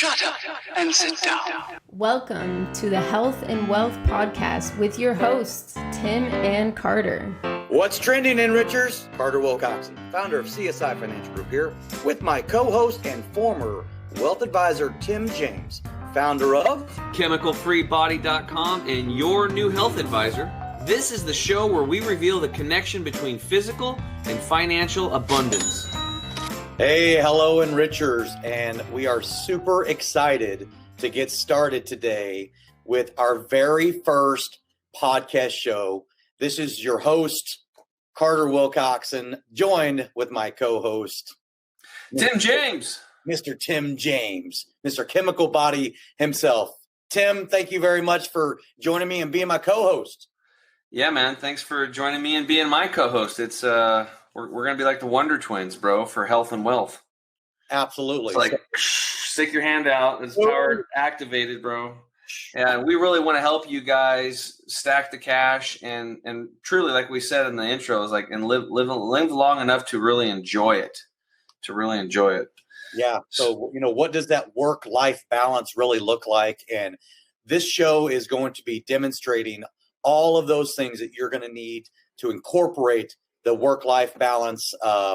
Shut up and sit down. Welcome to the Health and Wealth Podcast with your hosts, Tim and Carter. What's trending, enrichers? Carter Wilcoxon, founder of CSI Financial Group here, with my co-host and former wealth advisor, Tim James, founder of ChemicalFreeBody.com and your new health advisor. This is the show where we reveal the connection between physical and financial abundance. Hey, hello, enrichers, and we are super excited to get started today with our very first podcast show. This is your host, Carter Wilcoxon, joined with my co-host, Tim James. Mr. Tim James, Mr. Chemical Body himself. Tim, thank you very much for joining me and being my co-host. Yeah, man. Thanks for joining me and being my co-host. It's we're going to be like the Wonder Twins, bro, for health and wealth. Absolutely. It's like, stick your hand out. It's power activated, bro. Yeah, we really want to help you guys stack the cash and truly, like we said in the intro, is like and live long enough to really enjoy it. Yeah. So, what does that work-life balance really look like? And this show is going to be demonstrating all of those things that you're going to need to incorporate the work-life balance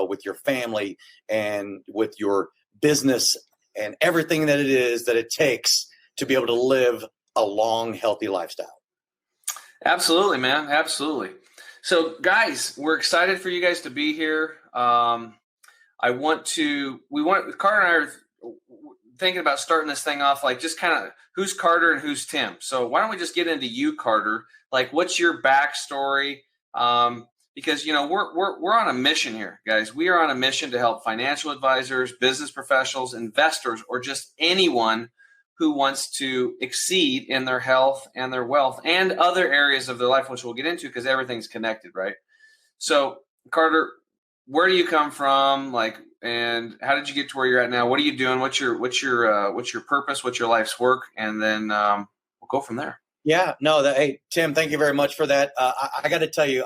with your family and with your business and everything that it takes to be able to live a long, healthy lifestyle. Absolutely, man. Absolutely. So, guys, we're excited for you guys to be here. Carter and I are thinking about starting this thing off like just kind of who's Carter and who's Tim. So why don't we just get into you, Carter? Like, what's your backstory? Because we're on a mission here, guys. We are on a mission to help financial advisors, business professionals, investors, or just anyone who wants to exceed in their health and their wealth and other areas of their life, which we'll get into because everything's connected, right? So, Carter, where do you come from? And how did you get to where you're at now? What are you doing? What's your purpose? What's your life's work? And then we'll go from there. Yeah, no, hey, Tim, thank you very much for that. I got to tell you,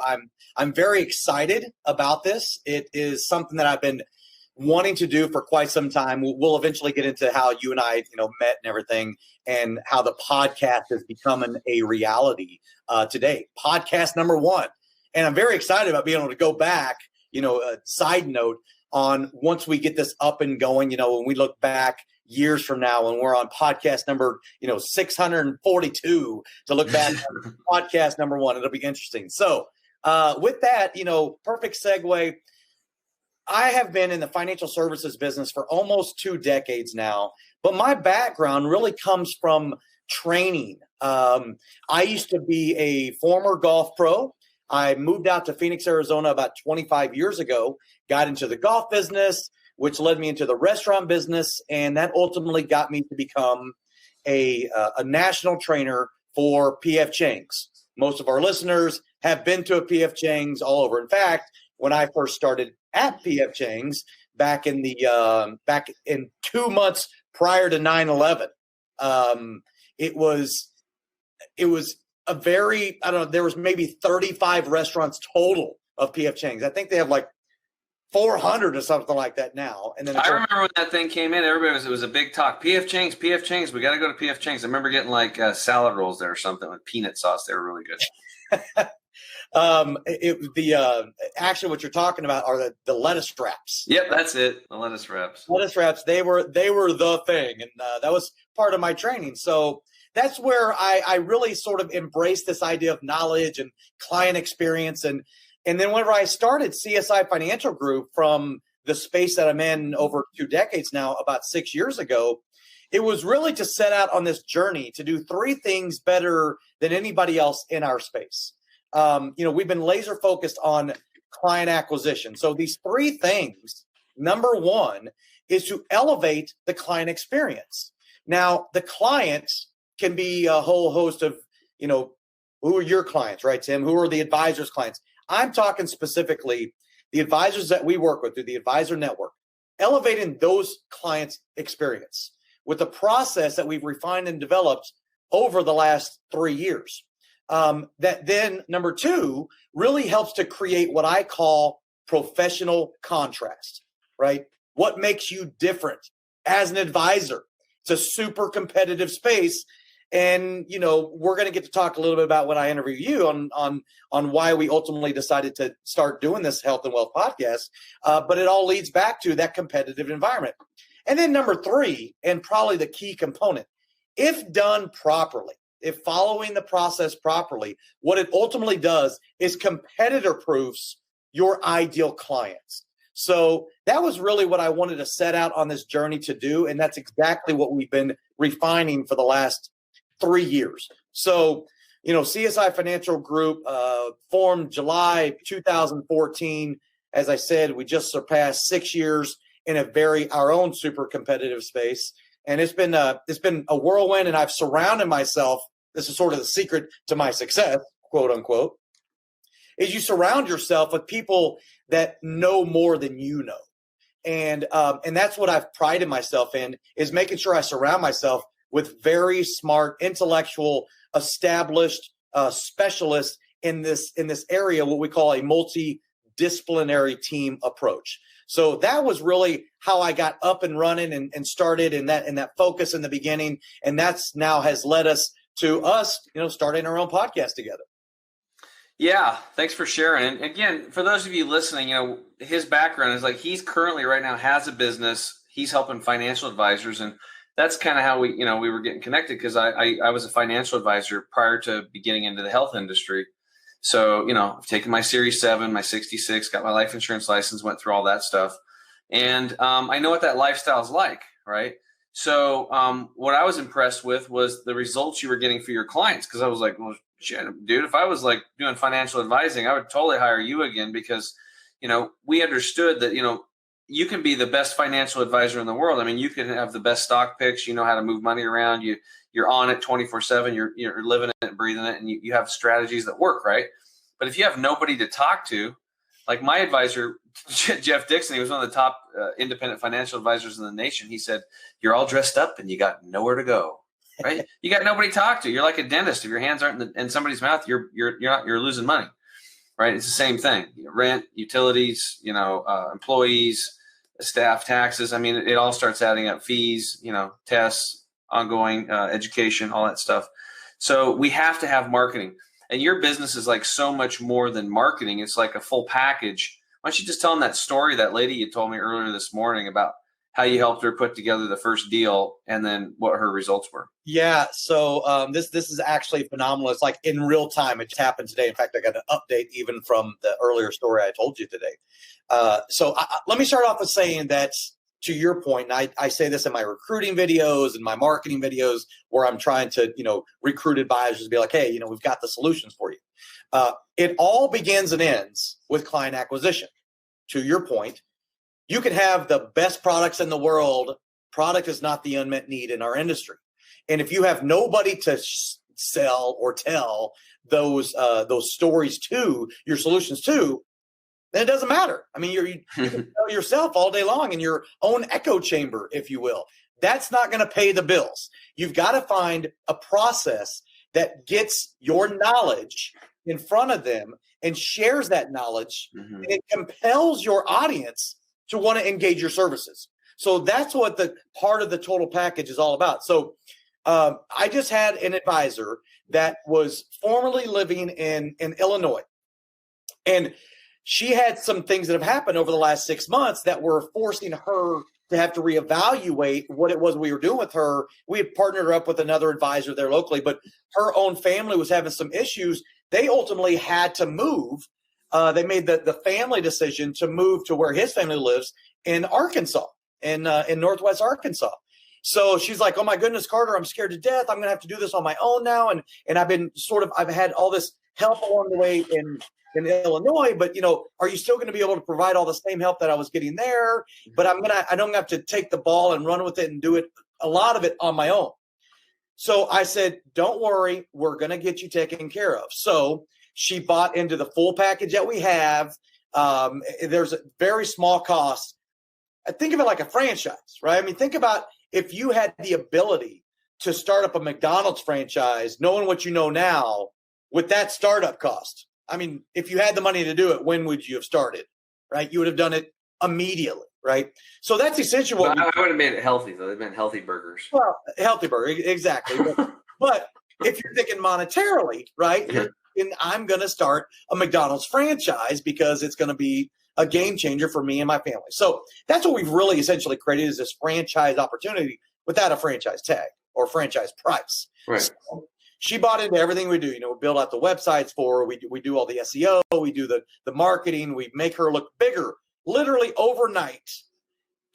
I'm very excited about this. It is something that I've been wanting to do for quite some time. We'll eventually get into how you and I, met and everything, and how the podcast is becoming a reality today. Podcast number 1, and I'm very excited about being able to go back. A side note on once we get this up and going. When we look back years from now, when we're on podcast number 642, to look back on podcast number 1, it'll be interesting. So with that, perfect segue. I have been in the financial services business for almost 2 decades now, but my background really comes from training. I used to be a former golf pro. I moved out to Phoenix, Arizona about 25 years ago, got into the golf business, which led me into the restaurant business, and that ultimately got me to become a national trainer for P.F. Chang's. Most of our listeners have been to a P.F. Chang's all over. In fact, when I first started at P.F. Chang's back in 2 months prior to 9/11, it was a very, there was maybe 35 restaurants total of P.F. Chang's. I think they have like 400 or something like that now. And then I remember when that thing came in, it was a big talk. P.F. Chang's, we got to go to P.F. Chang's. I remember getting like salad rolls there or something with peanut sauce. They were really good. Actually what you're talking about are the lettuce wraps. Yep, that's it. The lettuce wraps. Lettuce wraps. They were the thing. And that was part of my training. So that's where I really sort of embraced this idea of knowledge and client experience. And then whenever I started CSI Financial Group from the space that I'm in over 2 decades now, about 6 years ago, it was really to set out on this journey to do 3 things better than anybody else in our space. We've been laser focused on client acquisition. So these 3 things, number 1 is to elevate the client experience. Now, the clients can be a whole host of, who are your clients, right, Tim? Who are the advisors' clients? I'm talking specifically the advisors that we work with through the advisor network, elevating those clients' experience with a process that we've refined and developed over the last 3 years. That then, number 2, really helps to create what I call professional contrast, right? What makes you different as an advisor? It's a super competitive space. And, we're going to get to talk a little bit about when I interview you on why we ultimately decided to start doing this health and wealth podcast. But it all leads back to that competitive environment. And then number 3, and probably the key component, if done properly, if following the process properly, what it ultimately does is competitor proofs your ideal clients. So that was really what I wanted to set out on this journey to do. And that's exactly what we've been refining for the last 3 years. So, CSI Financial Group formed July 2014. As I said, we just surpassed 6 years in our own super competitive space. And it's been a whirlwind, and I've surrounded myself. This is sort of the secret to my success, quote unquote, is you surround yourself with people that know more than you know. And that's what I've prided myself in, is making sure I surround myself with very smart, intellectual, established specialists in this area, what we call a multidisciplinary team approach. So that was really how I got up and running and started in that focus in the beginning. And that's now has led us to starting our own podcast together. Yeah, thanks for sharing. And again, for those of you listening, his background is he's currently right now has a business. He's helping financial advisors, and that's kind of how we were getting connected, because I was a financial advisor prior to getting into the health industry. So, I've taken my Series 7, my 66, got my life insurance license, went through all that stuff. And I know what that lifestyle is like, right? So what I was impressed with was the results you were getting for your clients, because I was like, well, shit, dude, if I was doing financial advising, I would totally hire you again, because, we understood that, you can be the best financial advisor in the world. I mean, you can have the best stock picks, how to move money around, you're on it 24/7, you're living it and breathing it, and you have strategies that work, right? But if you have nobody to talk to, like my advisor, Jeff Dixon, he was one of the top independent financial advisors in the nation. He said, you're all dressed up and you got nowhere to go, right? You got nobody to talk to. You're like a dentist. If your hands aren't in somebody's mouth, you're losing money, right? It's the same thing. Rent, utilities, employees, staff, taxes. I mean, it all starts adding up. Fees, tests, ongoing education, all that stuff. So we have to have marketing. And your business is so much more than marketing. It's like a full package. Why don't you just tell them that story, that lady you told me earlier this morning, about how you helped her put together the first deal and then what her results were? Yeah. So this is actually phenomenal. It's in real time. It just happened today. In fact, I got an update even from the earlier story I told you today. So let me start off with saying that, to your point, and I say this in my recruiting videos and my marketing videos, where I'm trying to, recruit advisors to be like, hey, we've got the solutions for you. It all begins and ends with client acquisition. To your point, you can have the best products in the world. Product is not the unmet need in our industry. And if you have nobody to sell or tell those stories to, your solutions to, then it doesn't matter. I mean, you can tell yourself all day long in your own echo chamber, if you will. That's not going to pay the bills. You've got to find a process that gets your knowledge in front of them and shares that knowledge. And it compels your audience to want to engage your services. So that's what the part of the total package is all about. So I just had an advisor that was formerly living in Illinois. And she had some things that have happened over the last 6 months that were forcing her to have to reevaluate what it was we were doing with her. We had partnered her up with another advisor there locally, but her own family was having some issues. They ultimately had to move. They made the family decision to move to where his family lives in Arkansas, in Northwest Arkansas. So she's like, oh my goodness, Carter, I'm scared to death. I'm going to have to do this on my own now. And I've had all this help along the way in Illinois, but are you still going to be able to provide all the same help that I was getting there? But I don't have to take the ball and run with it and do it, a lot of it on my own. So I said, don't worry, we're going to get you taken care of. So she bought into the full package that we have. There's a very small cost. Think of it like a franchise, right? I mean, think about if you had the ability to start up a McDonald's franchise, knowing what you know now with that startup cost. I mean, if you had the money to do it, when would you have started, right? You would have done it immediately. right? So that's essentially what I would have made it healthy, though. They've been healthy burgers. well, healthy burger, exactly. But if you're thinking monetarily, right, you're thinking, I'm going to start a McDonald's franchise because it's going to be a game changer for me and my family. So that's what we've really essentially created, is this franchise opportunity without a franchise tag or franchise price. Right. So she bought into everything we do. We build out the websites for her. We do all the SEO. We do the marketing. We make her look bigger, literally overnight,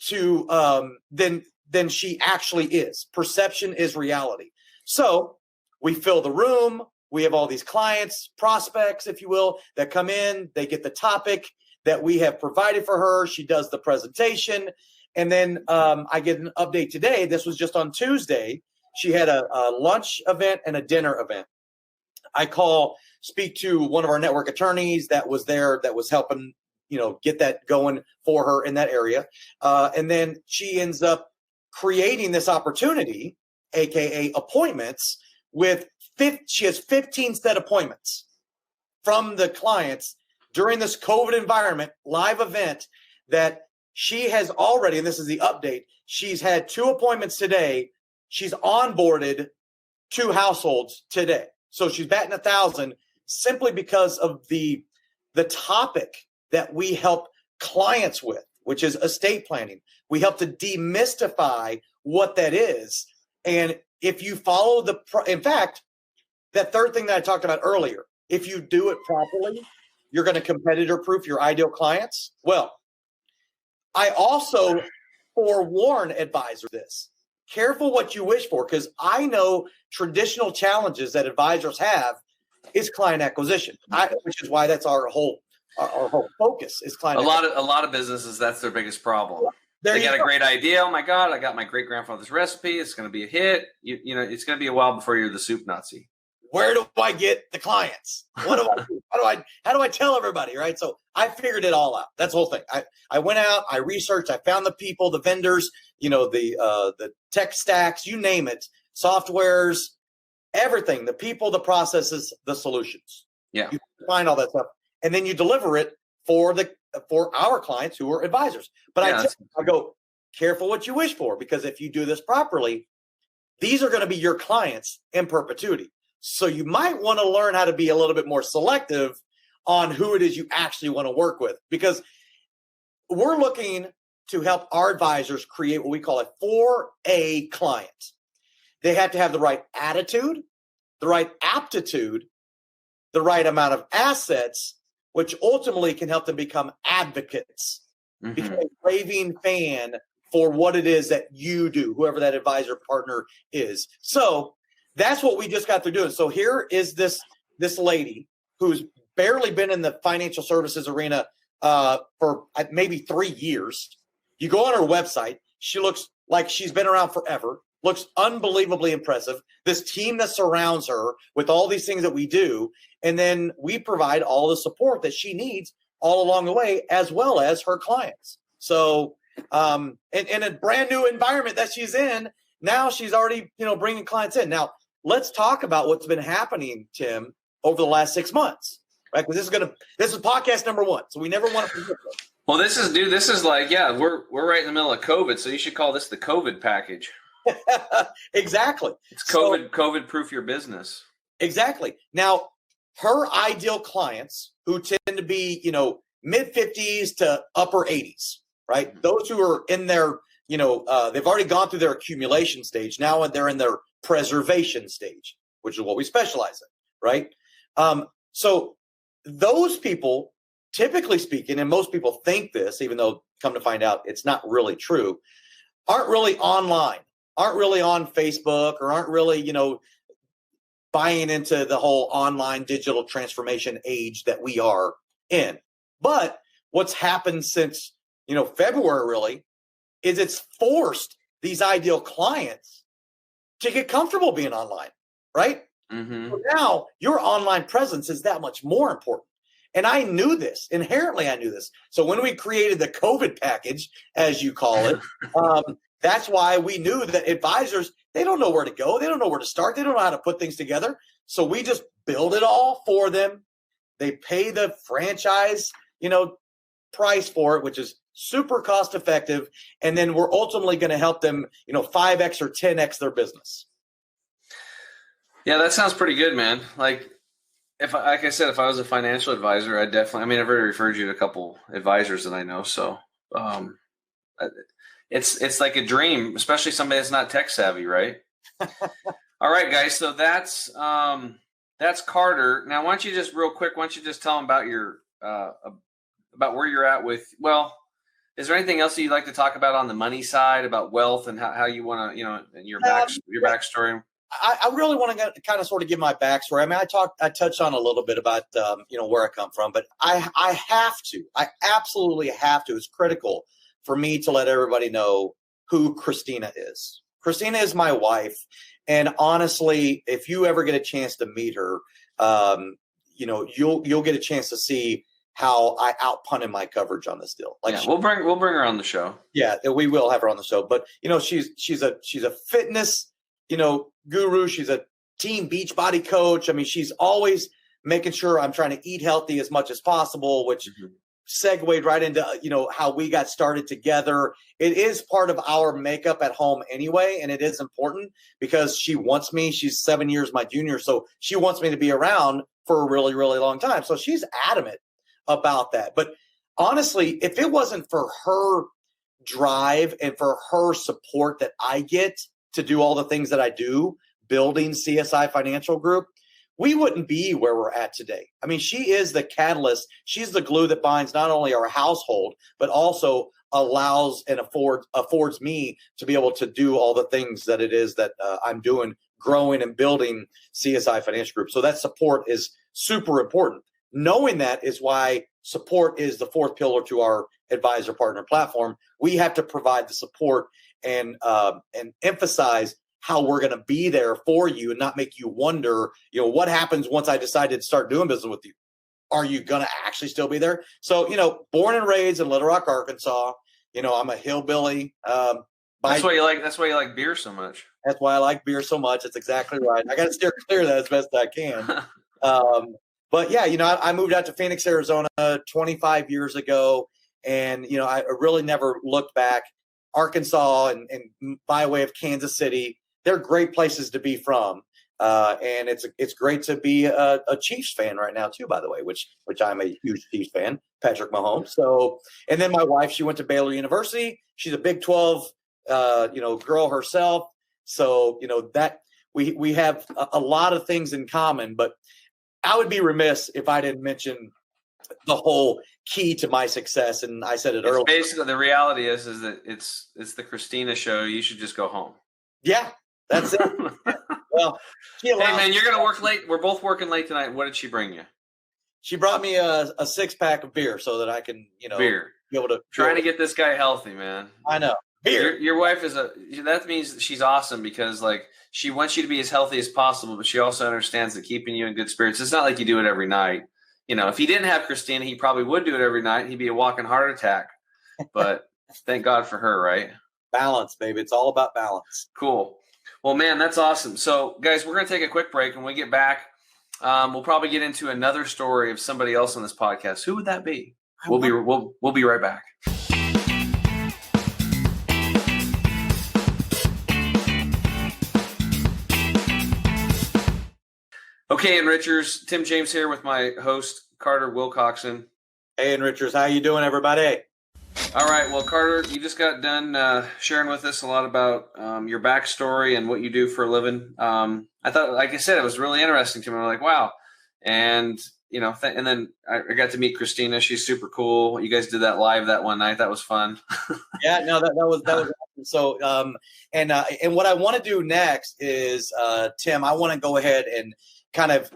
to than she actually is. Perception is reality. So we fill the room. We have all these clients, prospects, if you will, that come in. They get the topic that we have provided for her. She does the presentation. And then I get an update today. This was just on Tuesday. She had a lunch event and a dinner event. I speak to one of our network attorneys that was there, that was helping, get that going for her in that area. And then she ends up creating this opportunity, AKA appointments, she has 15 set appointments from the clients during this COVID environment, live event, that she has already, and this is the update, she's had 2 appointments today. She's onboarded 2 households today. So she's batting 1,000 simply because of the topic that we help clients with, which is estate planning. We help to demystify what that is. And if you follow in fact, that third thing that I talked about earlier, if you do it properly, you're going to competitor proof your ideal clients. Well, I also forewarn advisors this. Careful what you wish for, because I know traditional challenges that advisors have is client acquisition, which is why that's our whole focus is client acquisition. A lot of businesses, that's their biggest problem. They got a great idea. Oh my God, I got my great grandfather's recipe. It's going to be a hit. It's going to be a while before you're the soup Nazi. Where do I get the clients? What do I do? How do I tell everybody, right? So I figured it all out. That's the whole thing. I went out, I researched, I found the people, the vendors, the tech stacks, you name it, softwares, everything, the people, the processes, the solutions. Yeah. You find all that stuff, and then you deliver it for our clients who are advisors. But I go, careful what you wish for, because if you do this properly, these are going to be your clients in perpetuity. So you might want to learn how to be a little bit more selective on who it is you actually want to work with, because we're looking to help our advisors create what we call a 4A client. They have to have the right attitude, the right aptitude, the right amount of assets, which ultimately can help them become advocates, become a raving fan for what it is that you do, whoever that advisor partner is. So that's what we just got through doing. So here is this lady who's barely been in the financial services arena for maybe 3 years. You go on her website. She looks like she's been around forever, looks unbelievably impressive. This team that surrounds her with all these things that we do. And then we provide all the support that she needs all along the way, as well as her clients. So in a brand new environment that she's in, now she's already, bringing clients in. Now, let's talk about what's been happening, Tim, over the last 6 months, right? Because this is podcast number 1, so we never want to forget this. Well, this is like, we're right in the middle of COVID, so you should call this the COVID package. Exactly. It's COVID proof your business. Exactly. Now, her ideal clients, who tend to be, mid 50s to upper 80s, right? Those who are in their, they've already gone through their accumulation stage. Now they're in their preservation stage, which is what we specialize in, right? So those people, typically speaking, and most people think this, even though come to find out it's not really true, aren't really online, aren't really on Facebook, or aren't really, buying into the whole online digital transformation age that we are in. But what's happened since, February really is it's forced these ideal clients to get comfortable being online, right? Mm-hmm. So now your online presence is that much more important. And I knew this. Inherently, I knew this. So when we created the COVID package, as you call it, that's why we knew that advisors, they don't know where to go. They don't know where to start. They don't know how to put things together. So we just build it all for them. They pay the franchise, price for it, which is super cost effective, and then we're ultimately going to help them, 5x or 10x their business. Yeah, that sounds pretty good, man. Like I said, if I was a financial advisor, I've already referred you to a couple advisors that I know. So it's like a dream, especially somebody that's not tech savvy, right? All right, guys. So that's Carter. Now, why don't you just real quick? Why don't you just tell them about your about where you're at with? Well, is there anything else that you'd like to talk about on the money side, about wealth and how you want to, and your backstory? I really want to kind of sort of give my backstory. I mean, I touched on a little bit about, where I come from, but I absolutely have to. It's critical for me to let everybody know who Christina is. Christina is my wife. And honestly, if you ever get a chance to meet her, you'll get a chance to see how I outpunted my coverage on this deal. We'll bring her on the show. Yeah, we will have her on the show. But she's a fitness guru. She's a team beach body coach. I mean, she's always making sure I'm trying to eat healthy as much as possible, which segued right into, how we got started together. It is part of our makeup at home anyway. And it is important because she wants me. She's 7 years my junior. So she wants me to be around for a really, really long time. So she's adamant about that. But honestly, if it wasn't for her drive and for her support that I get to do all the things that I do, building CSI Financial Group, we wouldn't be where we're at today. I mean, she is the catalyst. She's the glue that binds not only our household, but also allows and affords me to be able to do all the things that it is that I'm doing, growing and building CSI Financial Group. So that support is super important. Knowing that is why support is the fourth pillar to our advisor partner platform. We have to provide the support and emphasize how we're going to be there for you and not make you wonder, what happens once I decided to start doing business with you? Are you going to actually still be there? So, born and raised in Little Rock, Arkansas, I'm a hillbilly. That's why you like beer so much. That's why I like beer so much. That's exactly right. I got to steer clear of that as best I can. But yeah, I moved out to Phoenix, Arizona 25 years ago. And, I really never looked back. Arkansas and by way of Kansas City, they're great places to be from. And it's great to be a Chiefs fan right now too, by the way, which I'm a huge Chiefs fan, Patrick Mahomes. So, and then my wife, she went to Baylor University. She's a Big 12, girl herself. So, that we have a lot of things in common, but I would be remiss if I didn't mention the whole key to my success. And I said it earlier. Basically, the reality is that it's the Christina show. You should just go home. Yeah, that's it. Well, hey man, you're gonna work late. We're both working late tonight. What did she bring you? She brought me a 6-pack of beer so that I can, beer. Be able to trying to get this guy healthy, man. I know. Beer. Your wife that means she's awesome because she wants you to be as healthy as possible, but she also understands that keeping you in good spirits. It's not like you do it every night. If he didn't have Christina, he probably would do it every night. He'd be a walking heart attack. But thank God for her, right? Balance, baby. It's all about balance. Cool. Well, man, that's awesome. So, guys, we're going to take a quick break. When we get back, we'll probably get into another story of somebody else on this podcast. Who would that be? We'll be right back. Okay, Enrichers, Tim James here with my host, Carter Wilcoxon. Hey, Enrichers, how you doing, everybody? All right, well, Carter, you just got done sharing with us a lot about your backstory and what you do for a living. I thought, like I said, it was really interesting to me. I'm like, wow. And, and then I got to meet Christina. She's super cool. You guys did that live that one night. That was fun. Yeah, no, that was awesome. So, and what I want to do next is, Tim, I want to go ahead and kind of,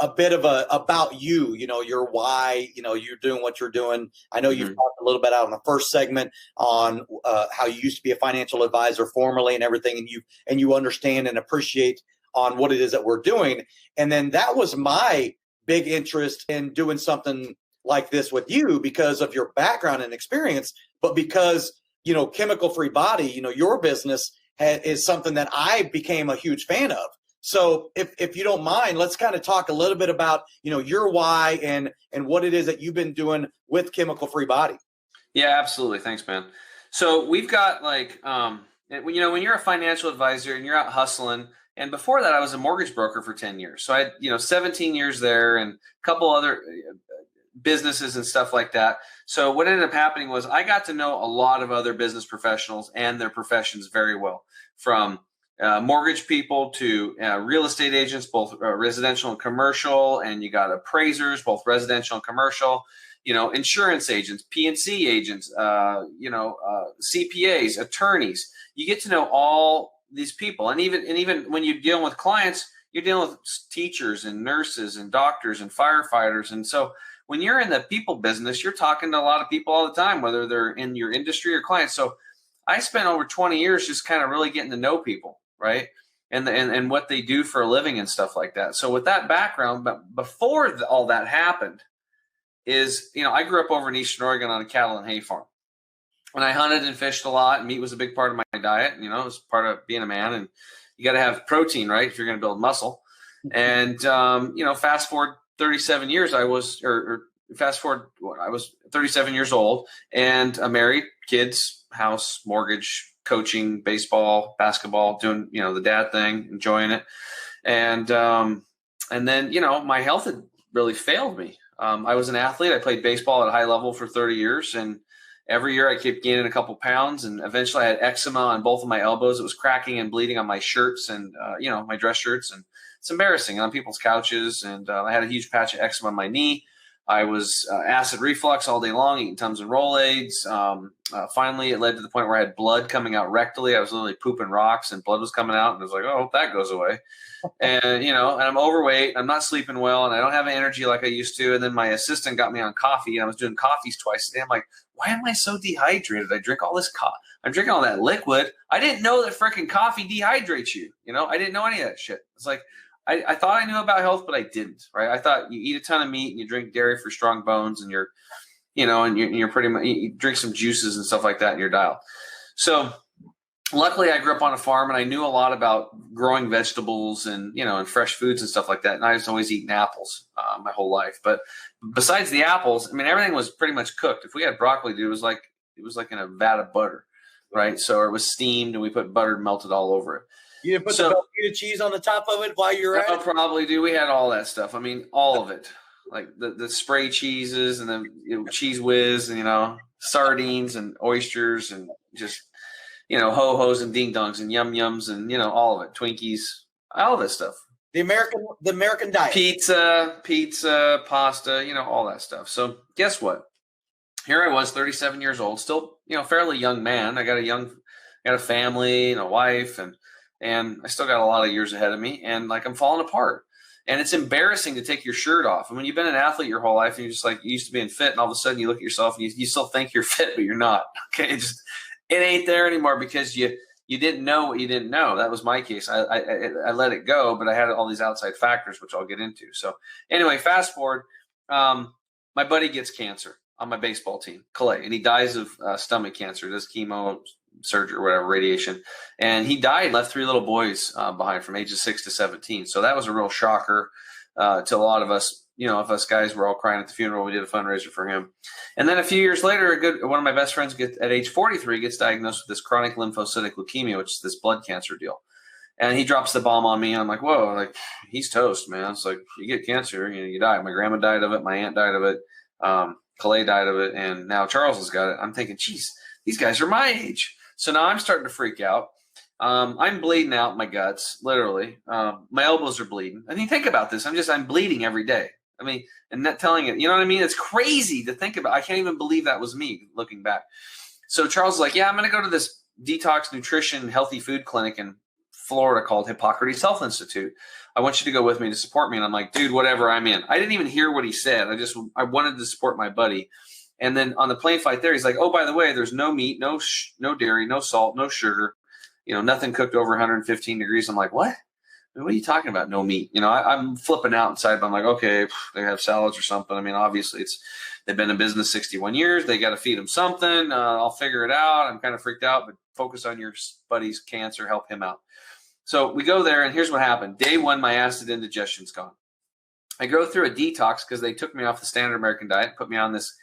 a bit of about you, your why, you're doing what you're doing. I know you've talked a little bit out on the first segment on how you used to be a financial advisor formerly and everything, and you understand and appreciate on what it is that we're doing. And then that was my big interest in doing something like this with you because of your background and experience, but because, Chemical Free Body, your business is something that I became a huge fan of. So if you don't mind, let's kind of talk a little bit about, your why and what it is that you've been doing with Chemical Free Body. Yeah, absolutely. Thanks, man. So we've got when you're a financial advisor and you're out hustling, and before that, I was a mortgage broker for 10 years. So I had, 17 years there and a couple other businesses and stuff like that. So what ended up happening was I got to know a lot of other business professionals and their professions very well, from mortgage people to real estate agents, both residential and commercial, and you got appraisers, both residential and commercial, insurance agents, PNC agents, CPAs, attorneys. You get to know all these people, and even when you're dealing with clients, you're dealing with teachers and nurses and doctors and firefighters, and so when you're in the people business, you're talking to a lot of people all the time, whether they're in your industry or clients. So I spent over 20 years just kind of really getting to know people, right? And what they do for a living and stuff like that. So with that background, but before all that happened is, I grew up over in Eastern Oregon on a cattle and hay farm. And I hunted and fished a lot, and meat was a big part of my diet. It was part of being a man, and you got to have protein, right, if you're going to build muscle. And, fast forward 37 years, I was 37 years old, and I'm married, kids, house, mortgage, coaching, baseball, basketball, doing, the dad thing, enjoying it. And then, my health had really failed me. I was an athlete. I played baseball at a high level for 30 years. And every year I kept gaining a couple pounds. And eventually I had eczema on both of my elbows. It was cracking and bleeding on my shirts and, my dress shirts. And it's embarrassing on people's couches. And I had a huge patch of eczema on my knee. I was acid reflux all day long, eating Tums and Rolaids. Finally, it led to the point where I had blood coming out rectally. I was literally pooping rocks and blood was coming out. And I was like, oh, I hope that goes away. And, and I'm overweight. I'm not sleeping well. And I don't have energy like I used to. And then my assistant got me on coffee. And I was doing coffees twice a day. I'm like, why am I so dehydrated? I drink all this coffee. I'm drinking all that liquid. I didn't know that freaking coffee dehydrates you. I didn't know any of that shit. It's like, I thought I knew about health, but I didn't, right? I thought you eat a ton of meat and you drink dairy for strong bones and you're pretty much, you drink some juices and stuff like that in your diet. So luckily I grew up on a farm and I knew a lot about growing vegetables and, and fresh foods and stuff like that. And I was always eating apples my whole life. But besides the apples, everything was pretty much cooked. If we had broccoli, dude, it was like in a vat of butter, right? So it was steamed and we put butter melted all over it. You didn't put the Velveeta cheese on the top of it while you're at it? Probably do. We had all that stuff. All of it. Like the spray cheeses and the cheese whiz and, sardines and oysters and just, ho-hos and ding-dongs and yum-yums and, all of it. Twinkies, all this stuff. The American diet. Pizza, pasta, all that stuff. So guess what? Here I was, 37 years old, still, fairly young man. I got a family and a wife and I still got a lot of years ahead of me, and I'm falling apart. And it's embarrassing to take your shirt off. You've been an athlete your whole life, and you're just you used to being fit, and all of a sudden you look at yourself and you still think you're fit, but you're not. Okay, it ain't there anymore because you didn't know what you didn't know. That was my case. I let it go, but I had all these outside factors, which I'll get into. So anyway, fast forward, my buddy gets cancer on my baseball team, Clay, and he dies of stomach cancer, does chemo, surgery, or whatever, radiation. And he died, left 3 little boys behind from ages 6 to 17. So that was a real shocker to a lot of us. If us guys were all crying at the funeral, we did a fundraiser for him. And then a few years later, one of my best friends at age 43 gets diagnosed with this chronic lymphocytic leukemia, which is this blood cancer deal. And he drops the bomb on me. And I'm like, whoa, he's toast, man. It's like, you get cancer, you die. My grandma died of it. My aunt died of it. Clay died of it. And now Charles has got it. I'm thinking, geez, these guys are my age. So now I'm starting to freak out. I'm bleeding out my guts, literally. My elbows are bleeding. Think about this. I'm bleeding every day. And not telling it, It's crazy to think about. I can't even believe that was me looking back. So Charles is like, yeah, I'm going to go to this detox nutrition healthy food clinic in Florida called Hippocrates Health Institute. I want you to go with me to support me. And I'm like, dude, whatever, I'm in. I didn't even hear what he said. I wanted to support my buddy. And then on the plane flight there, he's like, oh, by the way, there's no meat, no dairy, no salt, no sugar, nothing cooked over 115 degrees. I'm like, what? What are you talking about? No meat. I'm flipping out inside, but I'm like, okay, they have salads or something. Obviously they've been in business 61 years. They got to feed them something. I'll figure it out. I'm kind of freaked out, but focus on your buddy's cancer, help him out. So we go there, and here's what happened. Day 1, my acid indigestion's gone. I go through a detox because they took me off the standard American diet, put me on this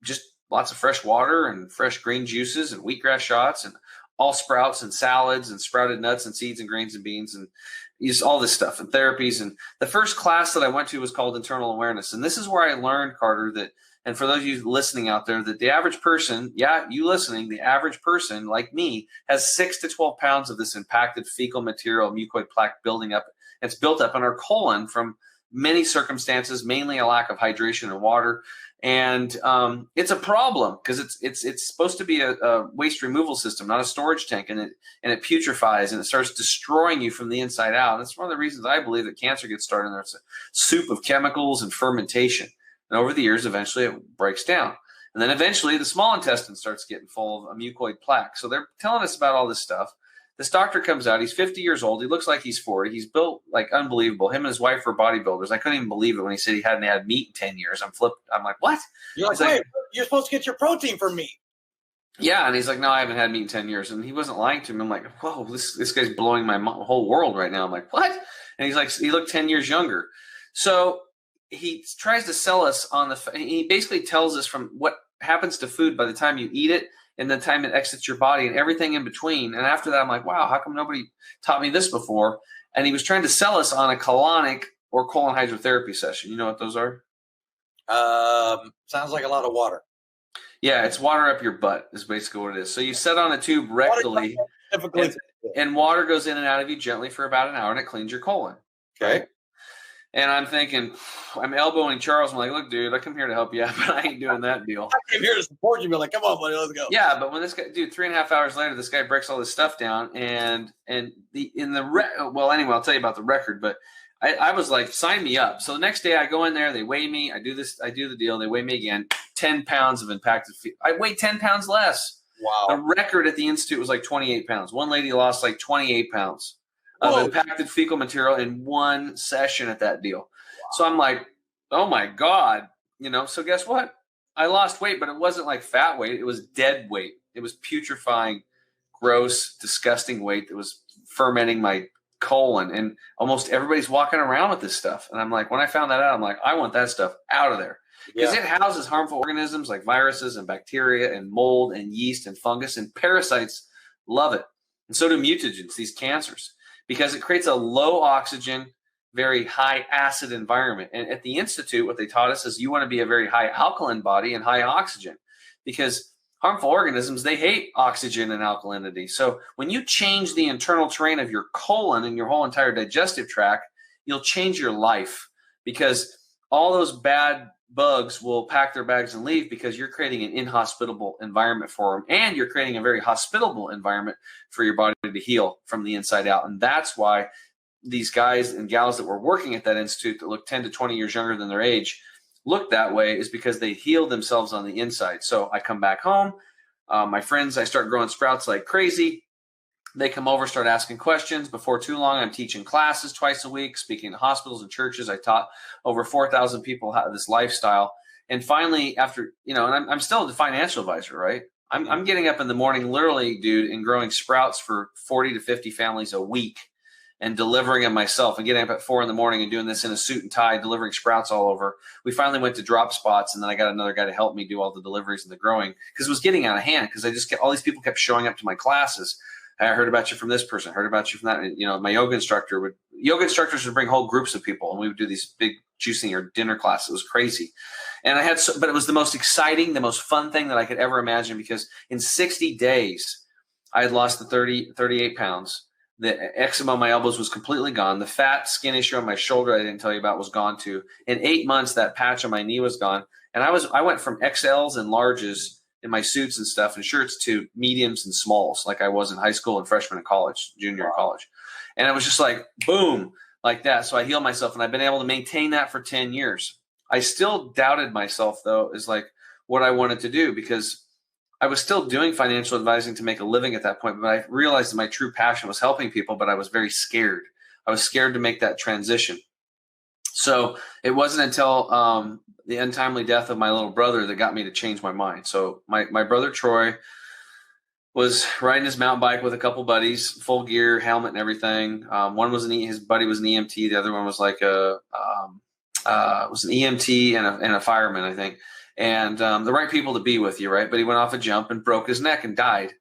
just lots of fresh water and fresh green juices and wheatgrass shots and all sprouts and salads and sprouted nuts and seeds and grains and beans and use all this stuff and therapies. And the first class that I went to was called Internal Awareness. And this is where I learned, Carter, that, and for those of you listening out there, that the average person, you listening, the average person like me has 6 to 12 pounds of this impacted fecal material, mucoid plaque building up. It's built up in our colon from many circumstances, mainly a lack of hydration and water. And it's a problem because it's supposed to be a waste removal system, not a storage tank, and it putrefies and it starts destroying you from the inside out. And it's one of the reasons I believe that cancer gets started. And there's a soup of chemicals and fermentation, and over the years, eventually it breaks down, and then eventually the small intestine starts getting full of a mucoid plaque. So they're telling us about all this stuff. This doctor comes out. He's 50 years old. He looks like he's 40. He's built like unbelievable. Him and his wife were bodybuilders. I couldn't even believe it when he said he hadn't had meat in 10 years. I'm flipped. I'm like, what? You're like, wait, you're supposed to get your protein from meat. Yeah. And he's like, no, I haven't had meat in 10 years. And he wasn't lying to me. I'm like, whoa, this guy's blowing my whole world right now. I'm like, what? And he's like, he looked 10 years younger. So he tries to sell us on he basically tells us from what happens to food by the time you eat it and the time it exits your body and everything in between. And after that, I'm like, wow, how come nobody taught me this before? And he was trying to sell us on a colonic or colon hydrotherapy session. You know what those are? Sounds like a lot of water. Yeah, it's water up your butt is basically what it is. So you set on a tube rectally, and water goes in and out of you gently for about an hour, and it cleans your colon. Okay. Right? And I'm thinking, I'm elbowing Charles. I'm like, look, dude, I come here to help you out, but I ain't doing that deal. I came here to support you. Be like, come on, buddy, let's go. Yeah, but when this guy, dude, 3.5 hours later, this guy breaks all this stuff down, well, anyway, I'll tell you about the record. But I was like, sign me up. So the next day, I go in there, they weigh me, I do the deal, they weigh me again, 10 pounds of impacted feet. I weigh 10 pounds less. Wow. The record at the institute was like 28 pounds. One lady lost like 28 pounds of impacted fecal material in one session at that deal. Wow. So I'm like, oh my God, so guess what? I lost weight, but it wasn't like fat weight. It was dead weight. It was putrefying, gross, disgusting weight that was fermenting my colon. And almost everybody's walking around with this stuff. And I'm like, when I found that out, I'm like, I want that stuff out of there. Because it houses harmful organisms like viruses and bacteria and mold and yeast and fungus, and parasites love it. And so do mutagens, these cancers, because it creates a low oxygen, very high acid environment. And at the Institute, what they taught us is you want to be a very high alkaline body and high oxygen, because harmful organisms, they hate oxygen and alkalinity. So when you change the internal terrain of your colon and your whole entire digestive tract, you'll change your life, because all those bad bugs will pack their bags and leave, because you're creating an inhospitable environment for them, and you're creating a very hospitable environment for your body to heal from the inside out. And that's why these guys and gals that were working at that institute that look 10 to 20 years younger than their age look that way, is because they healed themselves on the inside. So I come back home, my friends, I start growing sprouts like crazy. They come over, start asking questions. Before too long, I'm teaching classes twice a week, speaking to hospitals and churches. I taught over 4,000 people how this lifestyle. And finally, after, and I'm still the financial advisor, right? I'm getting up in the morning, literally, dude, and growing sprouts for 40 to 50 families a week and delivering them myself, and getting up at 4 a.m. and doing this in a suit and tie, delivering sprouts all over. We finally went to drop spots, and then I got another guy to help me do all the deliveries and the growing, because it was getting out of hand, because all these people kept showing up to my classes. I heard about you from this person, heard about you from that. My yoga instructors would bring whole groups of people, and we would do these big juicing or dinner classes. It was crazy. And but it was the most exciting, the most fun thing that I could ever imagine, because in 60 days, I had lost the 38 pounds. The eczema on my elbows was completely gone. The fat skin issue on my shoulder I didn't tell you about was gone too. In 8 months, that patch on my knee was gone. And I went from XLs and larges in my suits and stuff and shirts to mediums and smalls, like I was in high school and freshman in college, junior in college. And it was just like, boom, like that. So I healed myself, and I've been able to maintain that for 10 years. I still doubted myself, though, is like what I wanted to do, because I was still doing financial advising to make a living at that point. But I realized that my true passion was helping people, but I was very scared. I was scared to make that transition. So it wasn't until the untimely death of my little brother that got me to change my mind. So my brother Troy was riding his mountain bike with a couple buddies, full gear, helmet and everything. One was his buddy was an EMT. The other one was like was an EMT and a fireman, I think. and the right people to be with you, right? But he went off a jump and broke his neck and died.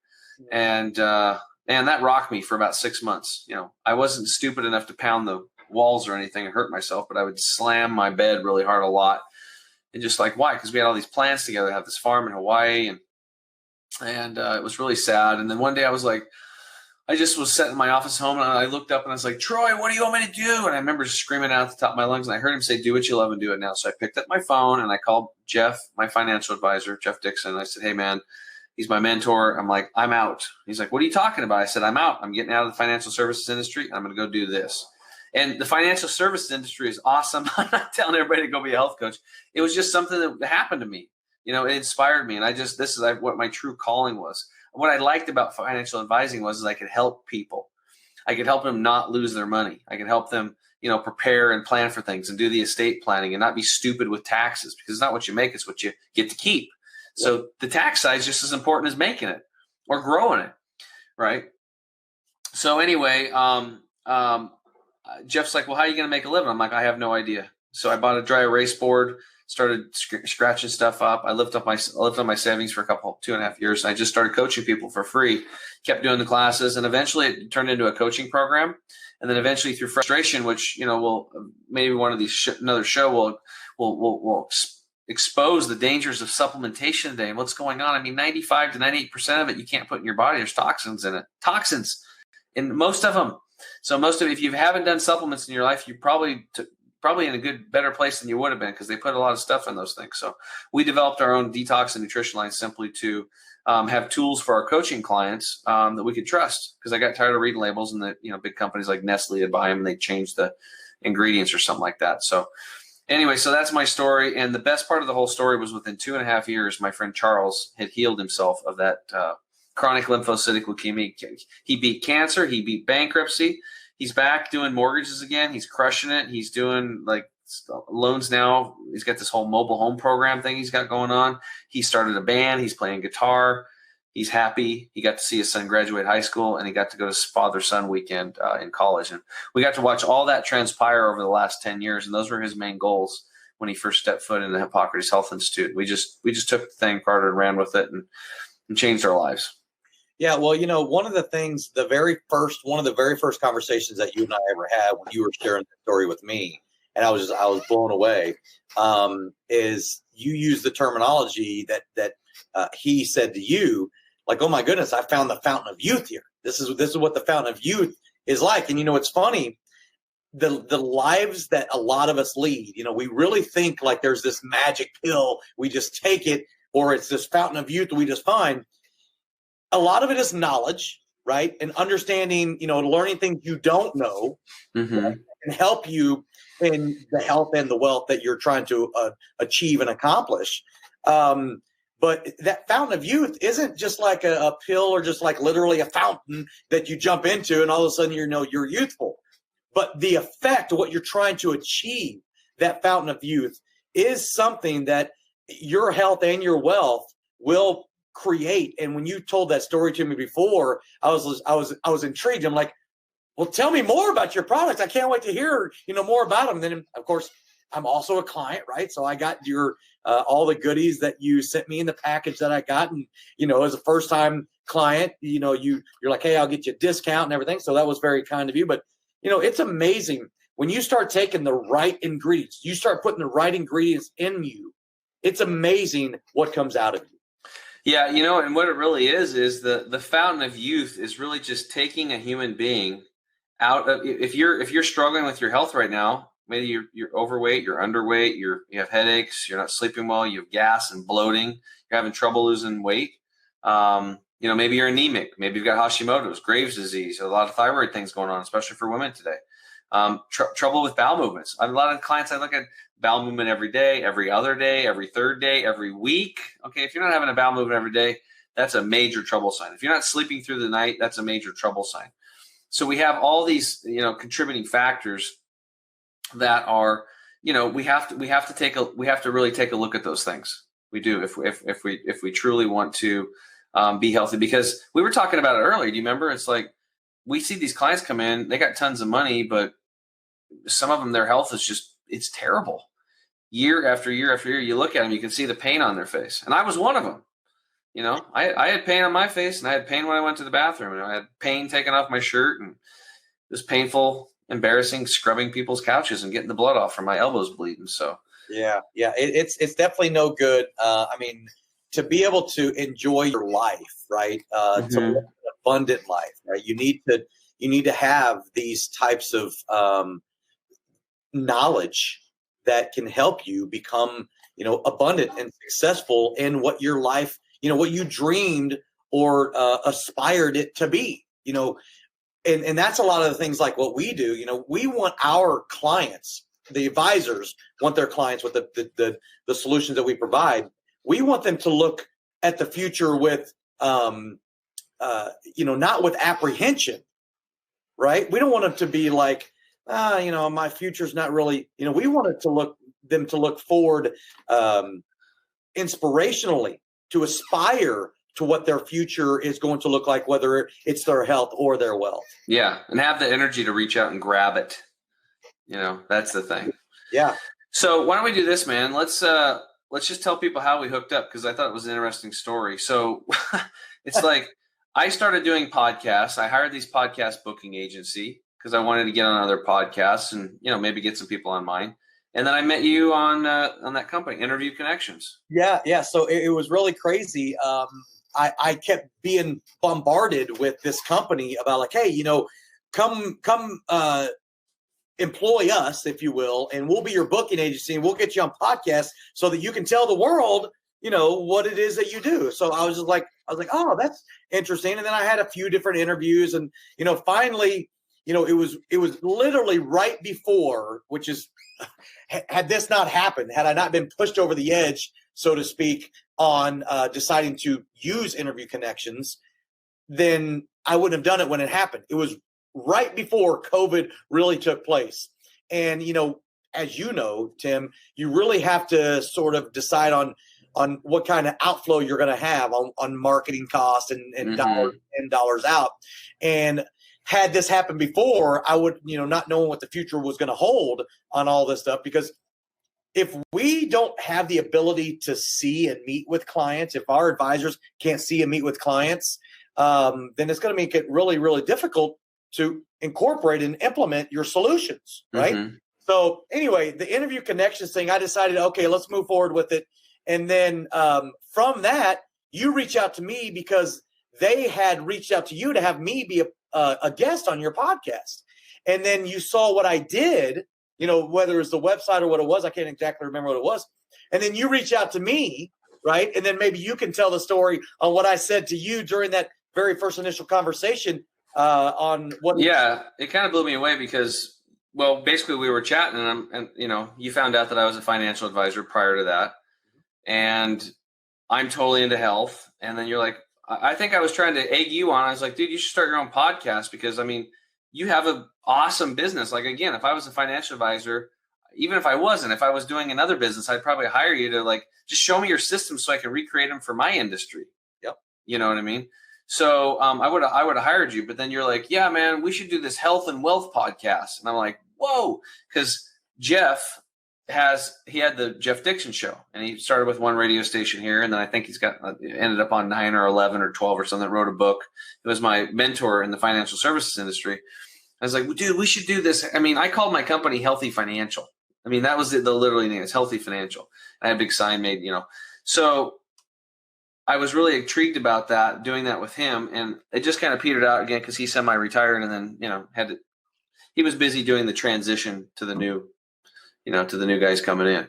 And that rocked me for about 6 months. I wasn't stupid enough to pound the walls or anything and hurt myself, but I would slam my bed really hard a lot. And just like, why? Because we had all these plans together to have this farm in Hawaii, and it was really sad. And then one day I was like, I just was sitting in my office home, and I looked up and I was like, Troy, what do you want me to do? And I remember screaming out at the top of my lungs, and I heard him say, do what you love and do it now. So I picked up my phone and I called Jeff, my financial advisor, Jeff Dixon. And I said, hey, man, he's my mentor. I'm like, I'm out. He's like, what are you talking about? I said, I'm out. I'm getting out of the financial services industry. I'm going to go do this. And the financial services industry is awesome. I'm not telling everybody to go be a health coach. It was just something that happened to me. It inspired me. And this is what my true calling was. What I liked about financial advising was I could help people. I could help them not lose their money. I could help them, prepare and plan for things and do the estate planning and not be stupid with taxes, because it's not what you make, it's what you get to keep. So the tax side is just as important as making it or growing it, right? So anyway, Jeff's like, well, how are you going to make a living? I'm like, I have no idea. So I bought a dry erase board, started scratching stuff up. I lived on my savings for 2.5 years. I just started coaching people for free, kept doing the classes, and eventually it turned into a coaching program. And then eventually through frustration, which, we'll maybe one of these another show will expose the dangers of supplementation today and what's going on. I mean, 95 to 98% of it you can't put in your body. There's toxins in it. Toxins in most of them. So if you haven't done supplements in your life, you probably in a better place than you would have been, because they put a lot of stuff in those things. So we developed our own detox and nutrition line simply to have tools for our coaching clients that we could trust, because I got tired of reading labels, and the big companies like Nestle would buy them and they change the ingredients or something like that. So anyway, so that's my story. And the best part of the whole story was within 2.5 years, my friend Charles had healed himself of that chronic lymphocytic leukemia. He beat cancer. He beat bankruptcy. He's back doing mortgages again. He's crushing it. He's doing like loans now. He's got this whole mobile home program thing he's got going on. He started a band. He's playing guitar. He's happy. He got to see his son graduate high school, and he got to go to father-son weekend in college. And we got to watch all that transpire over the last 10 years. And those were his main goals when he first stepped foot in the Hippocrates Health Institute. We just took the thing, Carter, and ran with it and changed our lives. Yeah, well, one of the things, one of the very first conversations that you and I ever had when you were sharing the story with me, and I was blown away, is you used the terminology that he said to you, like, oh my goodness, I found the fountain of youth here. This is what the fountain of youth is like. And it's funny, the lives that a lot of us lead, we really think like there's this magic pill, we just take it, or it's this fountain of youth that we just find. A lot of it is knowledge, right? And understanding, learning things you don't know, right? And help you in the health and the wealth that you're trying to achieve and accomplish. But that fountain of youth isn't just like a pill or just like literally a fountain that you jump into and all of a sudden you're youthful. But the effect of what you're trying to achieve, that fountain of youth, is something that your health and your wealth will create. And when you told that story to me before, I was intrigued. I'm like, well, tell me more about your products. I can't wait to hear more about them. And then, of course, I'm also a client, right? So I got your all the goodies that you sent me in the package that I got, and as a first time client, you're like, hey, I'll get you a discount and everything. So that was very kind of you. But it's amazing when you start taking the right ingredients. You start putting the right ingredients in you. It's amazing what comes out of you. Yeah, and what it really is the fountain of youth is really just taking a human being out of, if you're struggling with your health right now, maybe you're overweight, you're underweight, you have headaches, you're not sleeping well, you have gas and bloating, you're having trouble losing weight. Maybe you're anemic, maybe you've got Hashimoto's, Graves' disease, a lot of thyroid things going on, especially for women today. Trouble with bowel movements. A lot of clients, I look at bowel movement every day, every other day, every third day, every week. Okay, if you're not having a bowel movement every day, that's a major trouble sign. If you're not sleeping through the night, that's a major trouble sign. So we have all these, contributing factors that are, we have to really take a look at those things. We do if we truly want to be healthy, because we were talking about it earlier. Do you remember? It's like we see these clients come in, they got tons of money, but some of them, their health is it's terrible. year after year after year, you look at them, you can see the pain on their face. And I was one of them. You know, I had pain on my face, and I had pain when I went to the bathroom, and I had pain taking off my shirt, and it was painful, embarrassing, scrubbing people's couches and getting the blood off from my elbows bleeding. So it's definitely no good. I mean, to be able to enjoy your life, right? To live an abundant life, right? You need to have these types of knowledge that can help you become, abundant and successful in what your life, what you dreamed or aspired it to be, and that's a lot of the things like what we do. We want our clients, the advisors want their clients with the solutions that we provide. We want them to look at the future with, not with apprehension, right? We don't want them to be like, my future's not really, we want them to look forward inspirationally, to aspire to what their future is going to look like, whether it's their health or their wealth. Yeah. And have the energy to reach out and grab it. That's the thing. Yeah. So why don't we do this, man? Let's just tell people how we hooked up, because I thought it was an interesting story. So it's like I started doing podcasts. I hired these podcast booking agency because I wanted to get on other podcasts and, maybe get some people on mine. And then I met you on that company, Interview Connections. Yeah. So it was really crazy. I kept being bombarded with this company about like, hey, come employ us, if you will, and we'll be your booking agency, and we'll get you on podcasts so that you can tell the world, what it is that you do. So I was like, oh, that's interesting. And then I had a few different interviews, and finally, it was literally right before, which is, had this not happened, had I not been pushed over the edge, so to speak, on deciding to use Interview Connections, then I wouldn't have done it when it happened. It was right before COVID really took place. And, as you know, Tim, you really have to sort of decide on what kind of outflow you're going to have on marketing costs and dollars out. And had this happened before, I would, not knowing what the future was going to hold on all this stuff, because if we don't have the ability to see and meet with clients, if our advisors can't see and meet with clients, then it's going to make it really, really difficult to incorporate and implement your solutions, right? Mm-hmm. So anyway, the Interview Connections thing, I decided, okay, let's move forward with it. And then from that, you reach out to me because they had reached out to you to have me be a guest on your podcast. And then you saw what I did, whether it was the website or what it was, I can't exactly remember what it was. And then you reach out to me, right? And then maybe you can tell the story on what I said to you during that very first initial conversation on what. Yeah, it kind of blew me away because, well, basically we were chatting and you found out that I was a financial advisor prior to that. And I'm totally into health. And then you're like, I think I was trying to egg you on. I was like, dude, you should start your own podcast because, you have an awesome business. Like, again, if I was a financial advisor, even if I wasn't, if I was doing another business, I'd probably hire you to just show me your systems so I can recreate them for my industry. Yep. You know what I mean? So I would have hired you, but then you're like, yeah, man, we should do this health and wealth podcast. And I'm like, whoa, because Jeff he had the Jeff Dixon show, and he started with one radio station here, and then I think he's ended up on 9 or 11 or 12 or something. Wrote a book. It was my mentor in the financial services industry. I was like, well, dude, we should do this. I called my company Healthy Financial. That was the literally name. It's Healthy Financial. I had a big sign made, So I was really intrigued about that, doing that with him, and it just kind of petered out again because he semi-retired, and then he was busy doing the transition to the new. To the new guys coming in.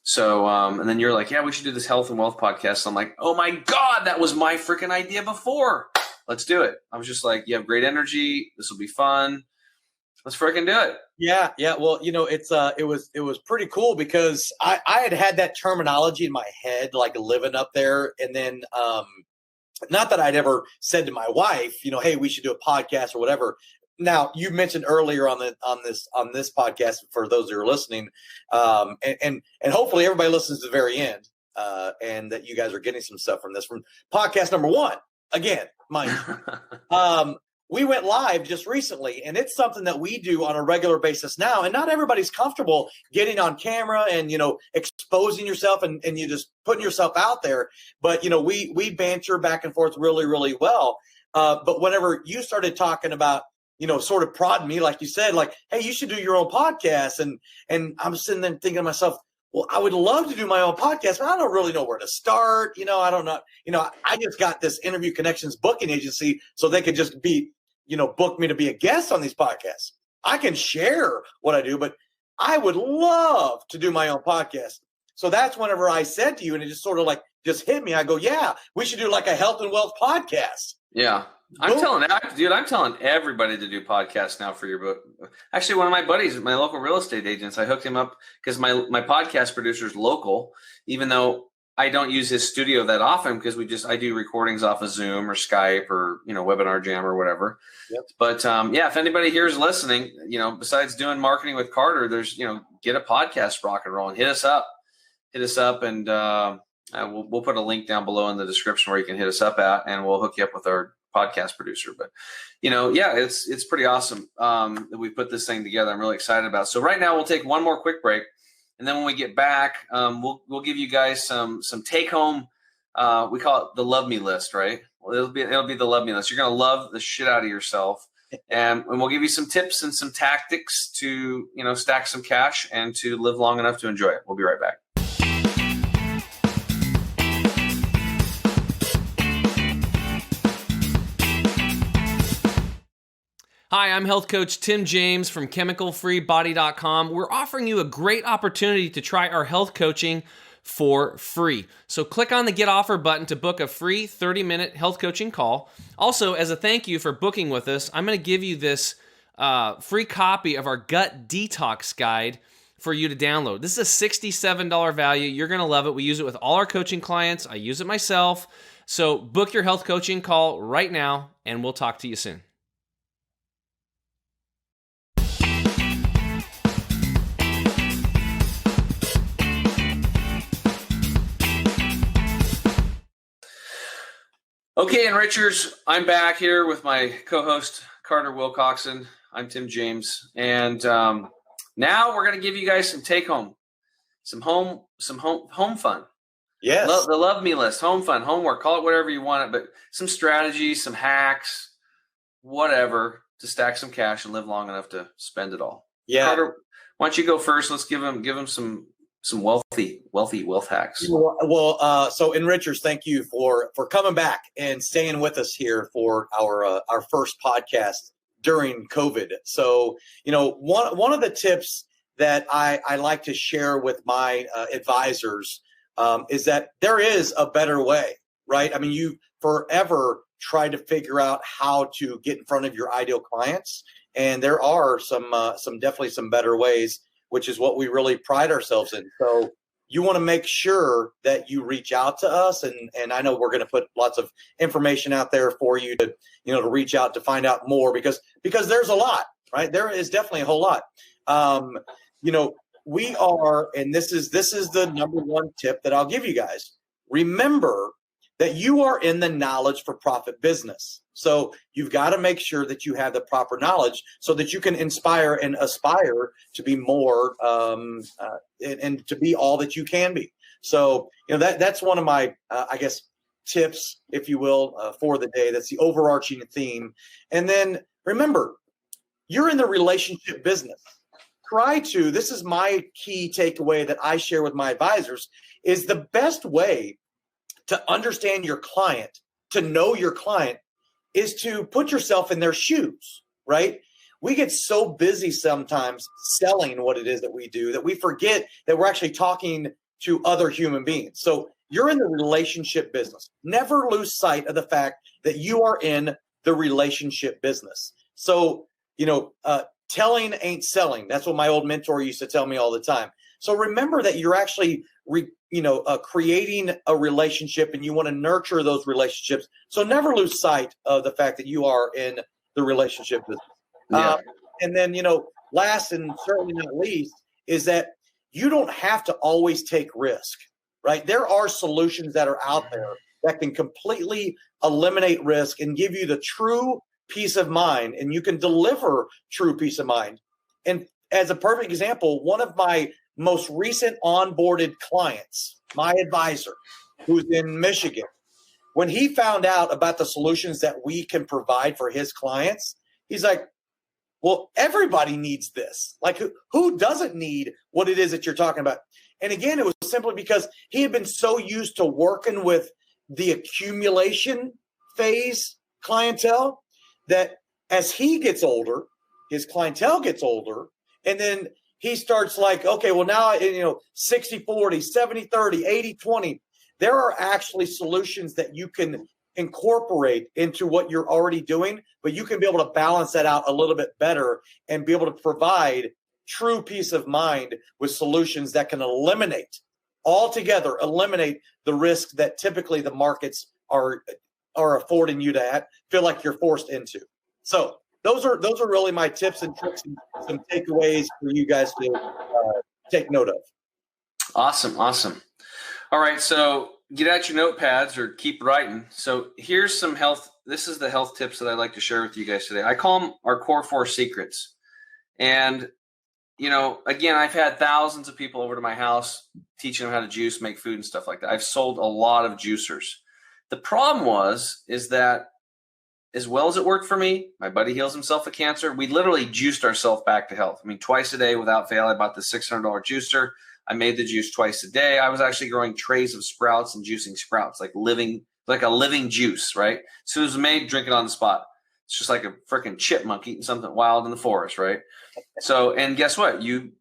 So, and then you're like, yeah, we should do this health and wealth podcast. So I'm like, oh my God, that was my freaking idea before. Let's do it. I was just like, you have great energy. This will be fun. Let's freaking do it. Yeah. Well, it was pretty cool because I had that terminology in my head, like living up there. And then, not that I'd ever said to my wife, hey, we should do a podcast or whatever. Now, you mentioned earlier on this podcast, for those who are listening, and hopefully everybody listens to the very end, and that you guys are getting some stuff from this, from podcast number 1. Again, mind you. we went live just recently, and it's something that we do on a regular basis now. And not everybody's comfortable getting on camera and, exposing yourself and you just putting yourself out there. But, we banter back and forth really, really well. But whenever you started talking about, sort of prodding me, like you said, like, hey, you should do your own podcast. And I'm sitting there thinking to myself, well, I would love to do my own podcast, but I don't really know where to start. I don't know. I just got this Interview Connections booking agency, so they could just book me to be a guest on these podcasts. I can share what I do, but I would love to do my own podcast. So that's whenever I said to you, and it just sort of like just hit me. I go, yeah, we should do like a health and wealth podcast. Yeah. I'm telling everybody to do podcasts now for your book. Actually, one of my buddies, my local real estate agents, I hooked him up because my podcast producer is local, even though I don't use his studio that often because I do recordings off of Zoom or Skype or, Webinar Jam or whatever. Yep. But if anybody here is listening, besides doing marketing with Carter, there's, get a podcast rock and roll and hit us up and we'll put a link down below in the description where you can hit us up at, and we'll hook you up with our podcast producer. But it's pretty awesome that we put this thing together. I'm really excited about it. So right now we'll take one more quick break, and then when we get back, we'll give you guys some take home. We call it the love me list, right? Well, it'll be the love me list. You're gonna love the shit out of yourself, and we'll give you some tips and some tactics to stack some cash and to live long enough to enjoy it. We'll be right back. Hi, I'm health coach Tim James from chemicalfreebody.com. We're offering you a great opportunity to try our health coaching for free. So click on the Get Offer button to book a free 30-minute health coaching call. Also, as a thank you for booking with us, I'm going to give you this free copy of our Gut Detox Guide for you to download. This is a $67 value. You're going to love it. We use it with all our coaching clients. I use it myself. So book your health coaching call right now, and we'll talk to you soon. Okay, Enrichers, I'm back here with my co-host, Carter Wilcoxon. I'm Tim James. And now we're going to give you guys some take-home, some home fun. Yes. The love me list, home fun, homework, call it whatever you want it, but some strategies, some hacks, whatever, to stack some cash and live long enough to spend it all. Yeah. Carter, why don't you go first? Let's give them some wealthy wealth hacks. Well, so Enrichers, thank you for coming back and staying with us here for our first podcast during COVID. So, one of the tips that I like to share with my advisors is that there is a better way, right? I mean, you forever try to figure out how to get in front of your ideal clients, and there are some definitely some better ways, which is what we really pride ourselves in. So you want to make sure that you reach out to us. And I know we're going to put lots of information out there for you to reach out to find out more because there's a lot, right? There is definitely a whole lot. We are, and this is the number one tip that I'll give you guys. Remember that you are in the knowledge for profit business. So you've got to make sure that you have the proper knowledge so that you can inspire and aspire to be more and to be all that you can be. So, that's one of my, tips, if you will, for the day. That's the overarching theme. And then remember, you're in the relationship business. This is my key takeaway that I share with my advisors, is the best way to understand your client, to know your client, is to put yourself in their shoes, right? We get so busy sometimes selling what it is that we do that we forget that we're actually talking to other human beings. So you're in the relationship business. Never lose sight of the fact that you are in the relationship business. So, telling ain't selling. That's what my old mentor used to tell me all the time. So remember that you're actually creating a relationship, and you want to nurture those relationships. So never lose sight of the fact that you are in the relationship business. Yeah. And then, last and certainly not least, is that you don't have to always take risk, right? There are solutions that are out there that can completely eliminate risk and give you the true peace of mind and you can deliver true peace of mind. And as a perfect example, one of my most recent onboarded clients, my advisor, who's in Michigan, when he found out about the solutions that we can provide for his clients, he's like, well, everybody needs this. Like, who doesn't need what it is that you're talking about? And again, it was simply because he had been so used to working with the accumulation phase clientele that as he gets older, his clientele gets older, and then he starts like, okay, well now, 60-40, 70-30, 80-20. There are actually solutions that you can incorporate into what you're already doing, but you can be able to balance that out a little bit better and be able to provide true peace of mind with solutions that can eliminate the risk that typically the markets are affording you to feel like you're forced into. So those are really my tips and tricks and some takeaways for you guys to take note of. Awesome. All right, so get out your notepads or keep writing. So here's some health. This is the health tips that I'd like to share with you guys today. I call them our core 4 secrets. And, again, I've had thousands of people over to my house teaching them how to juice, make food and stuff like that. I've sold a lot of juicers. The problem is that as well as it worked for me, my buddy heals himself of cancer. We literally juiced ourselves back to health. I mean, twice a day without fail. I bought the $600 juicer. I made the juice twice a day. I was actually growing trays of sprouts and juicing sprouts, like a living juice, right? As soon as it's made, drink it on the spot. It's just like a freaking chipmunk eating something wild in the forest, right? So, and guess what? You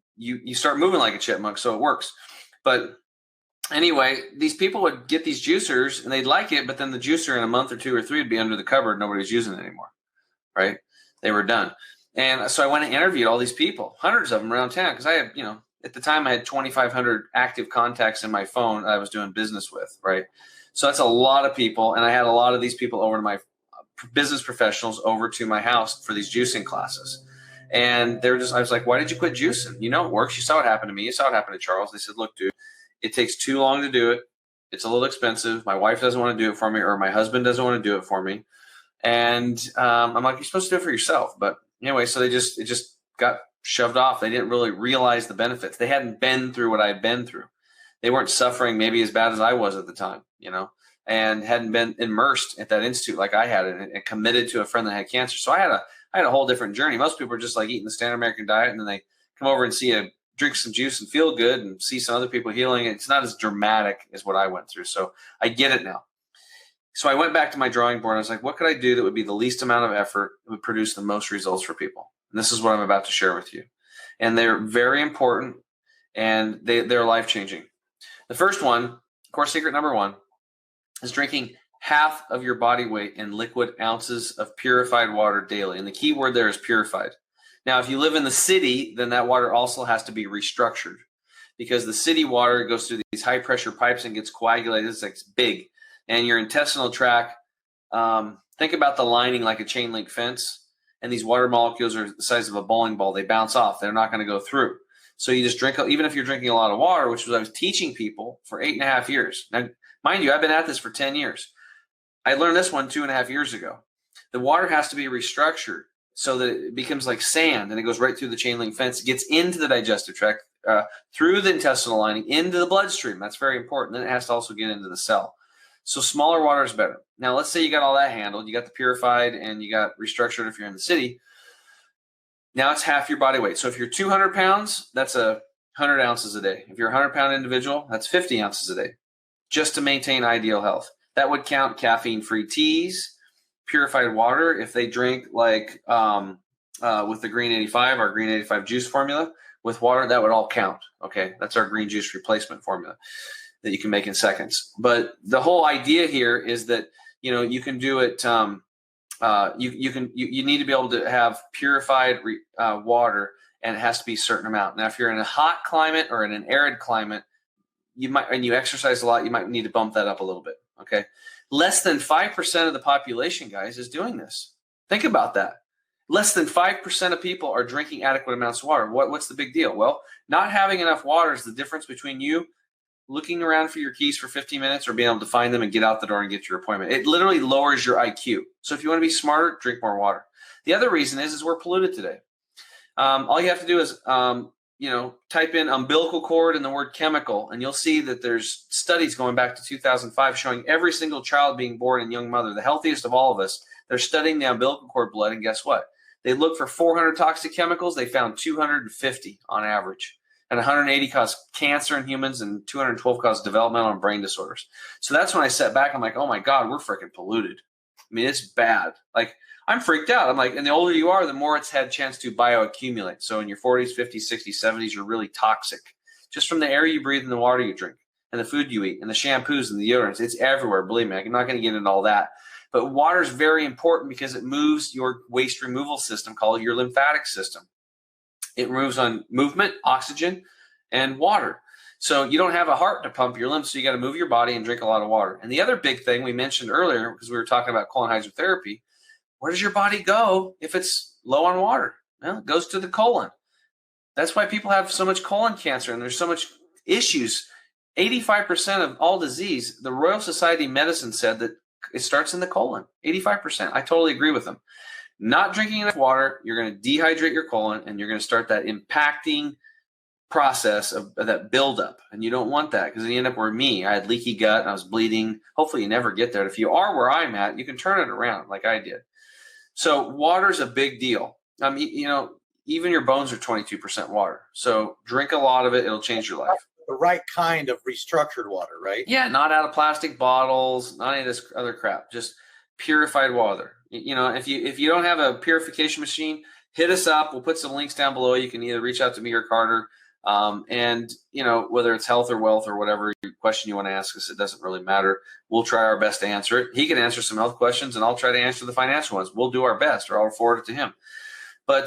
start moving like a chipmunk, so it works. But anyway, these people would get these juicers and they'd like it, but then the juicer in a month or 2 or 3 would be under the cupboard. Nobody was using it anymore, right? They were done. And so I went and interviewed all these people, hundreds of them around town, because I had, at the time I had 2,500 active contacts in my phone that I was doing business with, right? So that's a lot of people. And I had a lot of these people over to my business professionals over to my house for these juicing classes. And I was like, why did you quit juicing? It works. You saw what happened to me. You saw what happened to Charles. They said, look, dude, it takes too long to do it. It's a little expensive. My wife doesn't want to do it for me, or my husband doesn't want to do it for me. And I'm like, you're supposed to do it for yourself. But anyway, so it just got shoved off. They didn't really realize the benefits. They hadn't been through what I'd been through. They weren't suffering maybe as bad as I was at the time, and hadn't been immersed at that institute like I had and committed to a friend that had cancer. So I had a whole different journey. Most people are just like eating the standard American diet, and then they come over and drink some juice and feel good and see some other people healing. It's not as dramatic as what I went through. So I get it now. So I went back to my drawing board and I was like, what could I do that would be the least amount of effort that would produce the most results for people? And this is what I'm about to share with you. And they're very important and they're life-changing. The first one, core secret number 1, is drinking half of your body weight in liquid ounces of purified water daily. And the key word there is purified. Now, if you live in the city, then that water also has to be restructured, because the city water goes through these high pressure pipes and gets coagulated. It's big. And your intestinal tract, think about the lining like a chain link fence. And these water molecules are the size of a bowling ball. They bounce off. They're not going to go through. So you just drink, even if you're drinking a lot of water, which was I was teaching people for 8.5 years. Now, mind you, I've been at this for 10 years. I learned this one 2.5 years ago. The water has to be restructured so that it becomes like sand and it goes right through the chain link fence. It gets into the digestive tract, through the intestinal lining, into the bloodstream. That's very important. Then it has to also get into the cell. So smaller water is better. Now, let's say you got all that handled. You got the purified and you got restructured if you're in the city. Now it's half your body weight. So if you're 200 pounds, that's 100 ounces a day. If you're a 100-pound individual, that's 50 ounces a day, just to maintain ideal health. That would count caffeine-free teas, purified water. If they drink like with the Green 85, our Green 85 juice formula with water, that would all count. Okay, that's our green juice replacement formula that you can make in seconds. But the whole idea here is that you can do it. You need to be able to have purified water, and it has to be a certain amount. Now, if you're in a hot climate or in an arid climate, and you exercise a lot, you might need to bump that up a little bit. Okay, less than 5% of the population, guys, is doing this. Think about that. Less than 5% of people are drinking adequate amounts of water. What's the big deal? Well, not having enough water is the difference between you looking around for your keys for 15 minutes or being able to find them and get out the door and get your appointment. It literally lowers your IQ. So if you want to be smarter, drink more water. The other reason is we're polluted today. All you have to do is, type in umbilical cord and the word chemical, and you'll see that there's studies going back to 2005 showing every single child being born and young mother, the healthiest of all of us, they're studying the umbilical cord blood, and guess what? They looked for 400 toxic chemicals. They found 250 on average. And 180 cause cancer in humans, and 212 cause developmental and brain disorders. So that's when I sat back. I'm like, oh my God, we're freaking polluted. I mean, it's bad. Like, I'm freaked out. I'm like, and the older you are, the more it's had a chance to bioaccumulate. So in your 40s, 50s, 60s, 70s, you're really toxic. Just from the air you breathe and the water you drink and the food you eat and the shampoos and the deodorants. It's everywhere. Believe me, I'm not going to get into all that. But water is very important because it moves your waste removal system called your lymphatic system. It moves on movement, oxygen, and water. So you don't have a heart to pump your lymph, so you got to move your body and drink a lot of water. And the other big thing we mentioned earlier, because we were talking about colon hydrotherapy, where does your body go if it's low on water? Well, it goes to the colon. That's why people have so much colon cancer and there's so much issues. 85% of all disease, the Royal Society of Medicine said that it starts in the colon. 85%. I totally agree with them. Not drinking enough water, you're going to dehydrate your colon, and you're going to start that impacting process of that buildup. And you don't want that, because then you end up where me. I had leaky gut and I was bleeding. Hopefully you never get there. If you are where I'm at, you can turn it around like I did. So water's a big deal. Even your bones are 22% water. So drink a lot of it. It'll change your life. The right kind of restructured water, right? Yeah, not out of plastic bottles, not any of this other crap. Just purified water. If you don't have a purification machine, hit us up. We'll put some links down below. You can either reach out to me or Carter. Whether it's health or wealth or whatever question you want to ask us, it doesn't really matter. We'll try our best to answer it. He can answer some health questions, and I'll try to answer the financial ones. We'll do our best, or I'll forward it to him. But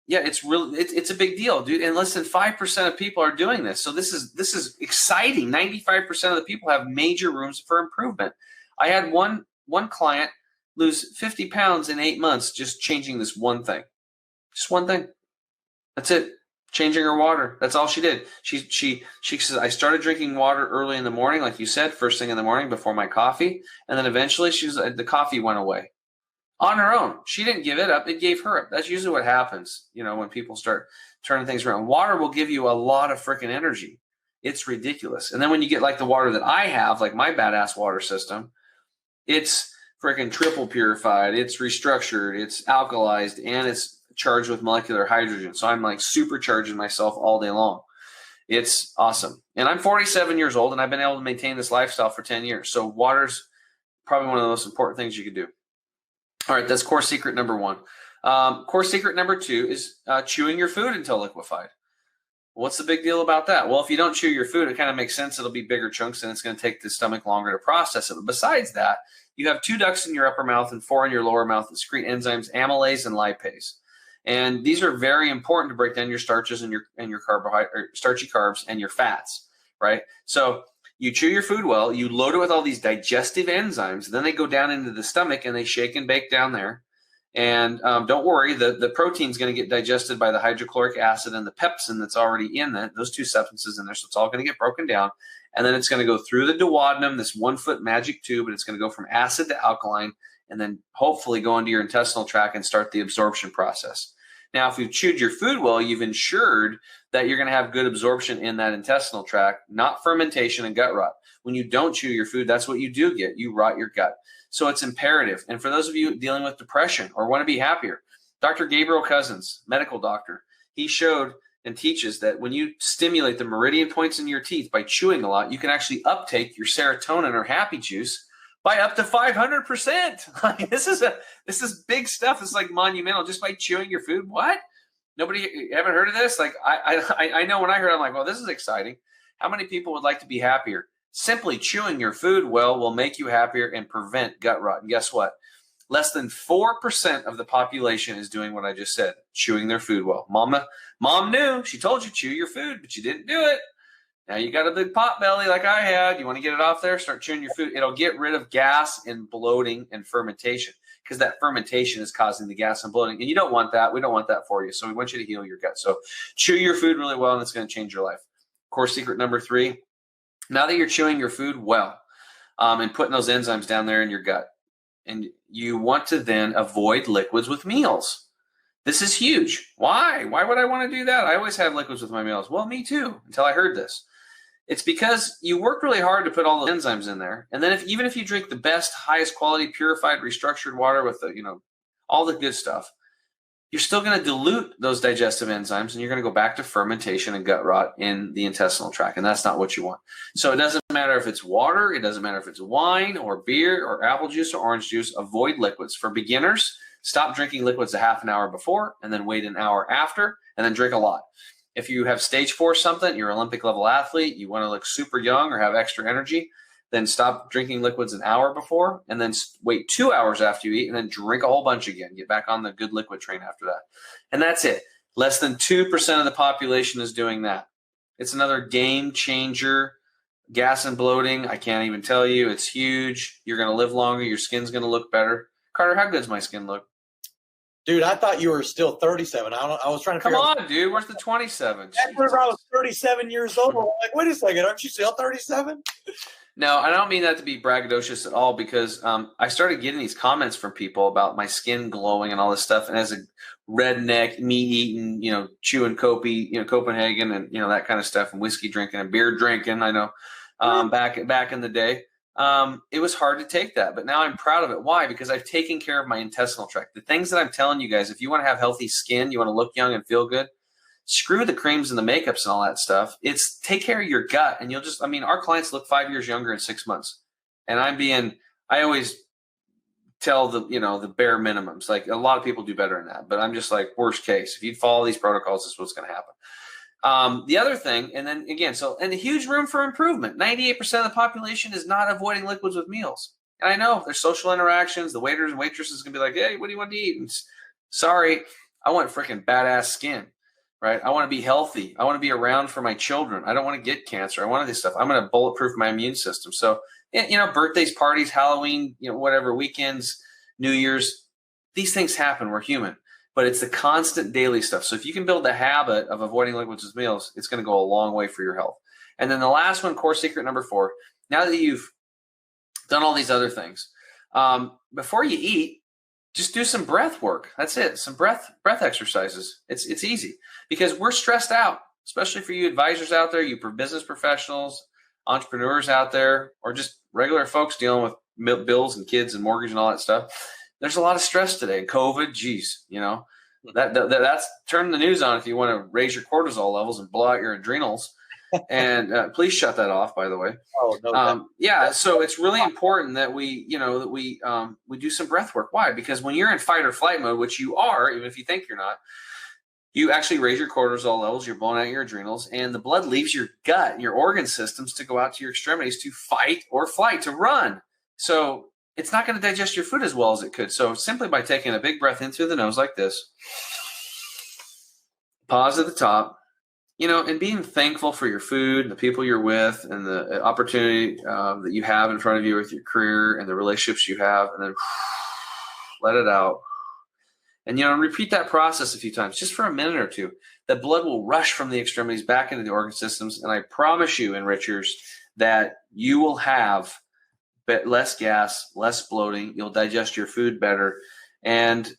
it's a big deal, dude. And less than 5% of people are doing this. So this is exciting. 95% of the people have major rooms for improvement. I had one client lose 50 pounds in 8 months just changing this one thing. Just one thing. That's it. Changing her water. That's all she did. She says, I started drinking water early in the morning, like you said, first thing in the morning before my coffee. And then eventually the coffee went away on her own. She didn't give it up. It gave her up. That's usually what happens, when people start turning things around. Water will give you a lot of freaking energy. It's ridiculous. And then when you get like the water that I have, like my badass water system, it's freaking triple purified. It's restructured. It's alkalized, and it's charged with molecular hydrogen. So I'm like supercharging myself all day long. It's awesome. And I'm 47 years old, and I've been able to maintain this lifestyle for 10 years. So water's probably one of the most important things you could do. All right, that's core secret number 1. Core secret number 2 is chewing your food until liquefied. What's the big deal about that? Well, if you don't chew your food, it kind of makes sense. It'll be bigger chunks, and it's going to take the stomach longer to process it. But besides that, you have 2 ducts in your upper mouth and 4 in your lower mouth that secrete enzymes amylase and lipase. And these are very important to break down your starches and your carbohydrate, starchy carbs and your fats, right? So you chew your food well, you load it with all these digestive enzymes, then they go down into the stomach and they shake and bake down there. And don't worry, the protein is going to get digested by the hydrochloric acid and the pepsin that's already in those 2 substances in there. So it's all going to get broken down. And then it's going to go through the duodenum, this 1-foot magic tube, and it's going to go from acid to alkaline, and then hopefully go into your intestinal tract and start the absorption process. Now, if you've chewed your food well, you've ensured that you're going to have good absorption in that intestinal tract, not fermentation and gut rot. When you don't chew your food, that's what you do get. You rot your gut. So it's imperative. And for those of you dealing with depression or want to be happier, Dr. Gabriel Cousens, medical doctor, he showed and teaches that when you stimulate the meridian points in your teeth by chewing a lot, you can actually uptake your serotonin or happy juice by up to 500%. Like, this is big stuff. It's like monumental just by chewing your food. What? Nobody haven't heard of this? Like I know when I heard it, I'm like, well, this is exciting. How many people would like to be happier? Simply chewing your food well will make you happier and prevent gut rot. And guess what? Less than 4% of the population is doing what I just said, chewing their food well. Mom knew. She told you chew your food, but you didn't do it. Now you got a big pot belly like I had. You want to get it off there? Start chewing your food. It'll get rid of gas and bloating and fermentation, because that fermentation is causing the gas and bloating. And you don't want that. We don't want that for you. So we want you to heal your gut. So chew your food really well, and it's going to change your life. Core secret number 3, Now that you're chewing your food well, and putting those enzymes down there in your gut, and you want to then avoid liquids with meals. This is huge. Why? Why would I want to do that? I always have liquids with my meals. Well, me too, until I heard this. It's because you worked really hard to put all those enzymes in there. And then even if you drink the best, highest quality, purified, restructured water with all the good stuff, you're still going to dilute those digestive enzymes, and you're going to go back to fermentation and gut rot in the intestinal tract. And that's not what you want. So it doesn't matter if it's water, it doesn't matter if it's wine or beer or apple juice or orange juice, avoid liquids. For beginners, stop drinking liquids a half an hour before and then wait an hour after and then drink a lot. If you have stage 4 something, you're an Olympic level athlete, you want to look super young or have extra energy, then stop drinking liquids an hour before and then wait 2 hours after you eat and then drink a whole bunch again. Get back on the good liquid train after that. And that's it. Less than 2% of the population is doing that. It's another game changer. Gas and bloating, I can't even tell you. It's huge. You're going to live longer. Your skin's going to look better. Carter, how good's my skin look? Dude, I thought you were still 37. I was trying to Come figure on, dude. Where's the 27? That's whenever I was 37 years old. I'm like, wait a second, aren't you still 37? No, I don't mean that to be braggadocious at all, because I started getting these comments from people about my skin glowing and all this stuff. And as a redneck, meat-eating, chewing Kopi, Copenhagen and, that kind of stuff, and whiskey drinking and beer drinking, I know, back in the day, it was hard to take that. But now I'm proud of it. Why? Because I've taken care of my intestinal tract. The things that I'm telling you guys, if you want to have healthy skin, you want to look young and feel good, screw the creams and the makeups and all that stuff. It's take care of your gut, and our clients look 5 years younger in 6 months. And I always tell the bare minimums. Like, a lot of people do better than that, but I'm just like, worst case, if you follow these protocols, this is what's going to happen. The other thing, and then again, and a huge room for improvement. 98% of the population is not avoiding liquids with meals. And I know there's social interactions. The waiters and waitresses can be like, hey, what do you want to eat? And sorry, I want freaking badass skin. Right? I want to be healthy. I want to be around for my children. I don't want to get cancer. I want this stuff. I'm going to bulletproof my immune system. So, birthdays, parties, Halloween, whatever, weekends, New Year's, these things happen. We're human, but it's the constant daily stuff. So if you can build the habit of avoiding liquids with meals, it's going to go a long way for your health. And then the last one, core secret number 4, now that you've done all these other things, before you eat, just do some breath work. That's it. Some breath exercises. It's easy, because we're stressed out, especially for you advisors out there, you business professionals, entrepreneurs out there, or just regular folks dealing with bills and kids and mortgage and all that stuff. There's a lot of stress today. And COVID, geez, that's turn the news on if you want to raise your cortisol levels and blow out your adrenals. And please shut that off, by the way. Oh, no. Yeah. So it's really important that we do some breath work. Why? Because when you're in fight or flight mode, which you are, even if you think you're not, you actually raise your cortisol levels, you're blowing out your adrenals, and the blood leaves your gut and your organ systems to go out to your extremities to fight or flight, to run. So it's not going to digest your food as well as it could. So simply by taking a big breath in through the nose like this, pause at the top, and being thankful for your food, the people you're with, and the opportunity that you have in front of you with your career and the relationships you have, and then let it out. And, repeat that process a few times, just for a minute or two. The blood will rush from the extremities back into the organ systems. And I promise you, enrichers, that you will have less gas, less bloating. You'll digest your food better. And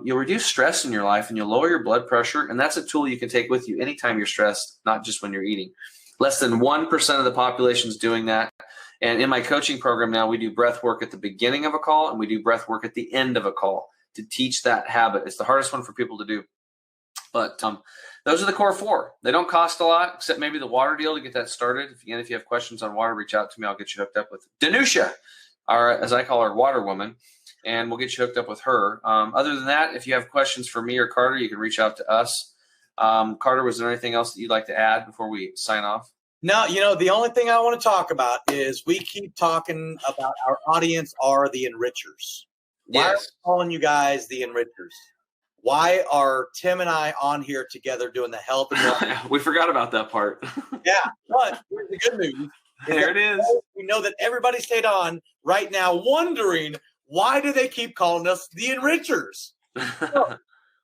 you'll reduce stress in your life, and you'll lower your blood pressure. And that's a tool you can take with you anytime you're stressed, not just when you're eating. Less than 1% of the population is doing that. And in my coaching program now, we do breath work at the beginning of a call, and we do breath work at the end of a call to teach that habit. It's the hardest one for people to do. But those are the core 4. They don't cost a lot, except maybe the water deal to get that started. If you have questions on water, reach out to me. I'll get you hooked up with Danusha, as I call her, water woman. And we'll get you hooked up with her. Other than that, if you have questions for me or Carter, you can reach out to us. Carter, was there anything else that you'd like to add before we sign off? No, the only thing I want to talk about is we keep talking about our audience are the enrichers. Why are we calling you guys the enrichers? Why are Tim and I on here together doing the health and wellness? We forgot about that part. Yeah, but here's the good news. There it is. We know that everybody stayed on right now wondering, why do they keep calling us the enrichers? So,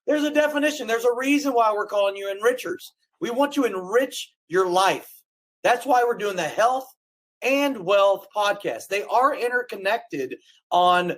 there's a definition. There's a reason why we're calling you enrichers. We want to enrich your life. That's why we're doing the health and wealth podcast. They are interconnected on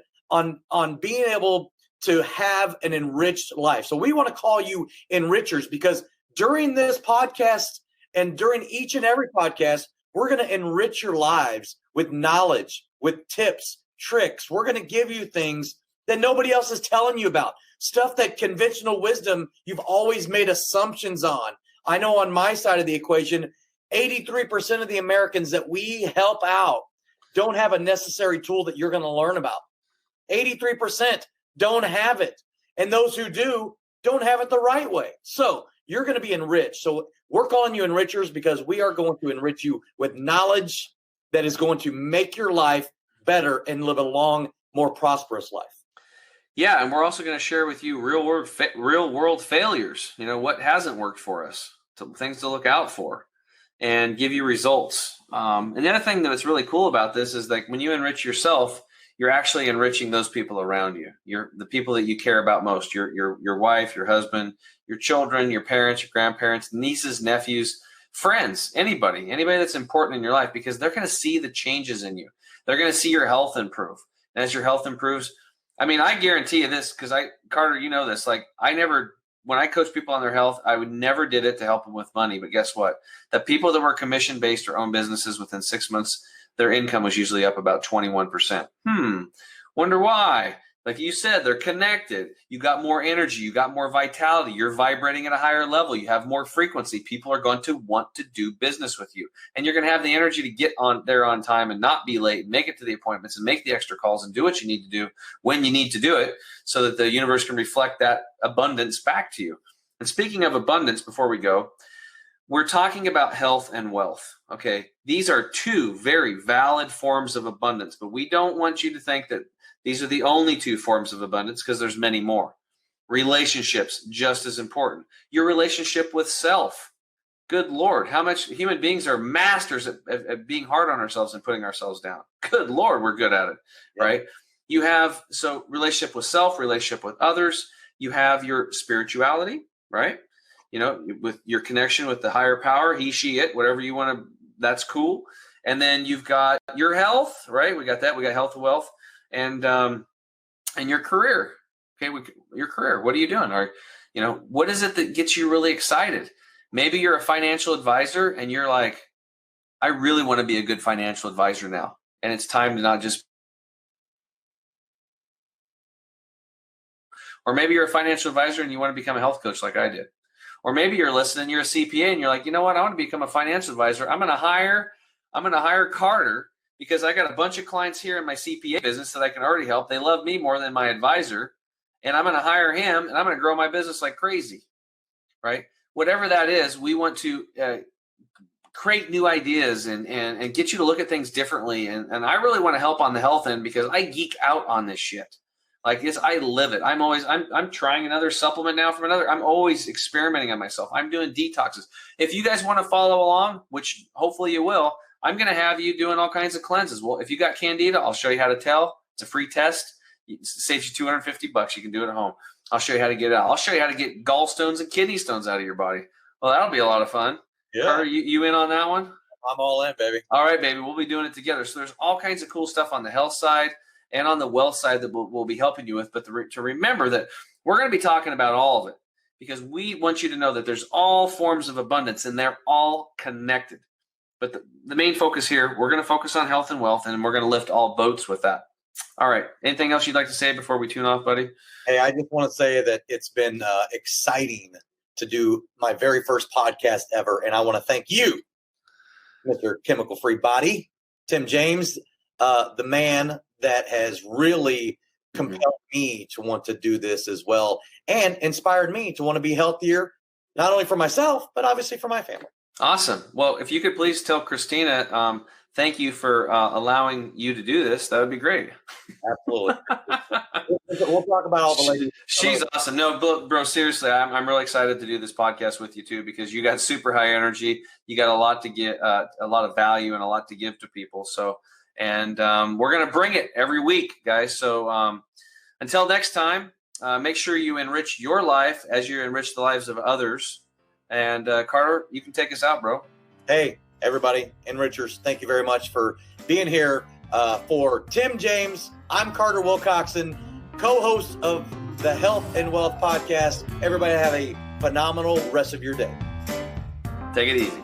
being able to have an enriched life. So we want to call you enrichers, because during this podcast and during each and every podcast, we're going to enrich your lives with knowledge, with tips, tricks. We're going to give you things that nobody else is telling you about, stuff that conventional wisdom you've always made assumptions on. I know on my side of the equation, 83% of the Americans that we help out don't have a necessary tool that you're going to learn about. 83% don't have it. And those who do don't have it the right way. So you're going to be enriched. So we're calling you enrichers because we are going to enrich you with knowledge that is going to make your life better and live a long, more prosperous life. Yeah, and we're also going to share with you real world failures. You know, what hasn't worked for us, things to look out for, and give you results. And the other thing that's really cool about this is, like, when you enrich yourself, you're actually enriching those people around you. You're the people that you care about most. Your wife, your husband, your children, your parents, your grandparents, nieces, nephews, friends, anybody that's important in your life, because they're going to see the changes in you. They're going to see your health improve. And as your health improves, I mean, I guarantee you this, because Carter, you know this, like, when I coach people on their health, I would never did it to help them with money. But guess what? The people that were commission-based or own businesses, within 6 months, their income was usually up about 21%. Wonder why? Like you said, they're connected. You got more energy. You got more vitality. You're vibrating at a higher level. You have more frequency. People are going to want to do business with you. And you're going to have the energy to get on there on time and not be late and make it to the appointments and make the extra calls and do what you need to do when you need to do it, so that the universe can reflect that abundance back to you. And speaking of abundance, before we go, we're talking about health and wealth. Okay. These are two very valid forms of abundance, but we don't want you to think that these are the only two forms of abundance, because there's many more. Relationships, just as important. Your relationship with self. Good Lord, how much human beings are masters at being hard on ourselves and putting ourselves down. Good Lord, we're good at it, right? You have, so relationship with self, relationship with others. You have your spirituality, right? You know, with your connection with the higher power, he, she, it, whatever you want to, that's cool. And then you've got your health, right? We got that. We got health and wealth. And your career. Okay, your career. What are you doing? Or, you know, what is it that gets you really excited? Maybe you're a financial advisor and you're like, I really want to be a good financial advisor now. And it's time to not just. Or maybe you're a financial advisor and you want to become a health coach like I did. Or maybe you're listening, you're a CPA and you're like, you know what? I want to become a financial advisor. I'm going to hire Carter, because I got a bunch of clients here in my CPA business that I can already help. They love me more than my advisor, and I'm going to hire him, and I'm going to grow my business like crazy, right? Whatever that is, we want to create new ideas and get you to look at things differently. And I really want to help on the health end, because I geek out on this shit. Like this, I live it. I'm trying another supplement now from another. I'm always experimenting on myself. I'm doing detoxes. If you guys want to follow along, which hopefully you will, I'm going to have you doing all kinds of cleanses. Well, if you got candida, I'll show you how to tell. It's a free test. It saves you $250. You can do it at home. I'll show you how to get it out. I'll show you how to get gallstones and kidney stones out of your body. Well, that'll be a lot of fun. Yeah. Carter, you in on that one? I'm all in, baby. All right, baby. We'll be doing it together. So there's all kinds of cool stuff on the health side and on the wealth side that we'll be helping you with. But to remember that we're going to be talking about all of it, because we want you to know that there's all forms of abundance and they're all connected. But the main focus here, we're going to focus on health and wealth, and we're going to lift all boats with that. All right. Anything else you'd like to say before we tune off, buddy? Hey, I just want to say that it's been exciting to do my very first podcast ever. And I want to thank you, Mr. Chemical Free Body, Tim James, the man that has really compelled me to want to do this as well, and inspired me to want to be healthier, not only for myself, but obviously for my family. Awesome. Well, if you could please tell Christina, thank you for allowing you to do this. That would be great. Absolutely. We'll talk about all the ladies. She's awesome. No, bro, seriously, I'm really excited to do this podcast with you too, because you got super high energy. You got a lot to get, a lot of value and a lot to give to people. So, and we're going to bring it every week, guys. So until next time, make sure you enrich your life as you enrich the lives of others. And Carter, you can take us out, bro. Hey, everybody, enrichers, thank you very much for being here. For Tim James, I'm Carter Wilcoxon, co-host of the Health and Wealth Podcast. Everybody have a phenomenal rest of your day. Take it easy.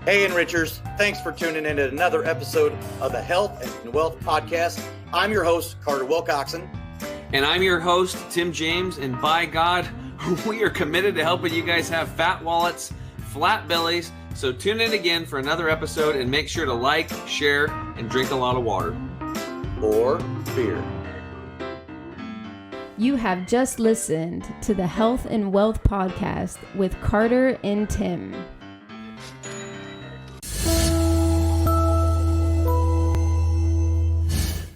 Hey, enrichers, thanks for tuning in to another episode of the Health and Wealth Podcast. I'm your host, Carter Wilcoxon. And I'm your host, Tim James, and by God, we are committed to helping you guys have fat wallets, flat bellies. So tune in again for another episode and make sure to like, share, and drink a lot of water. Or beer. You have just listened to the Health and Wealth Podcast with Carter and Tim.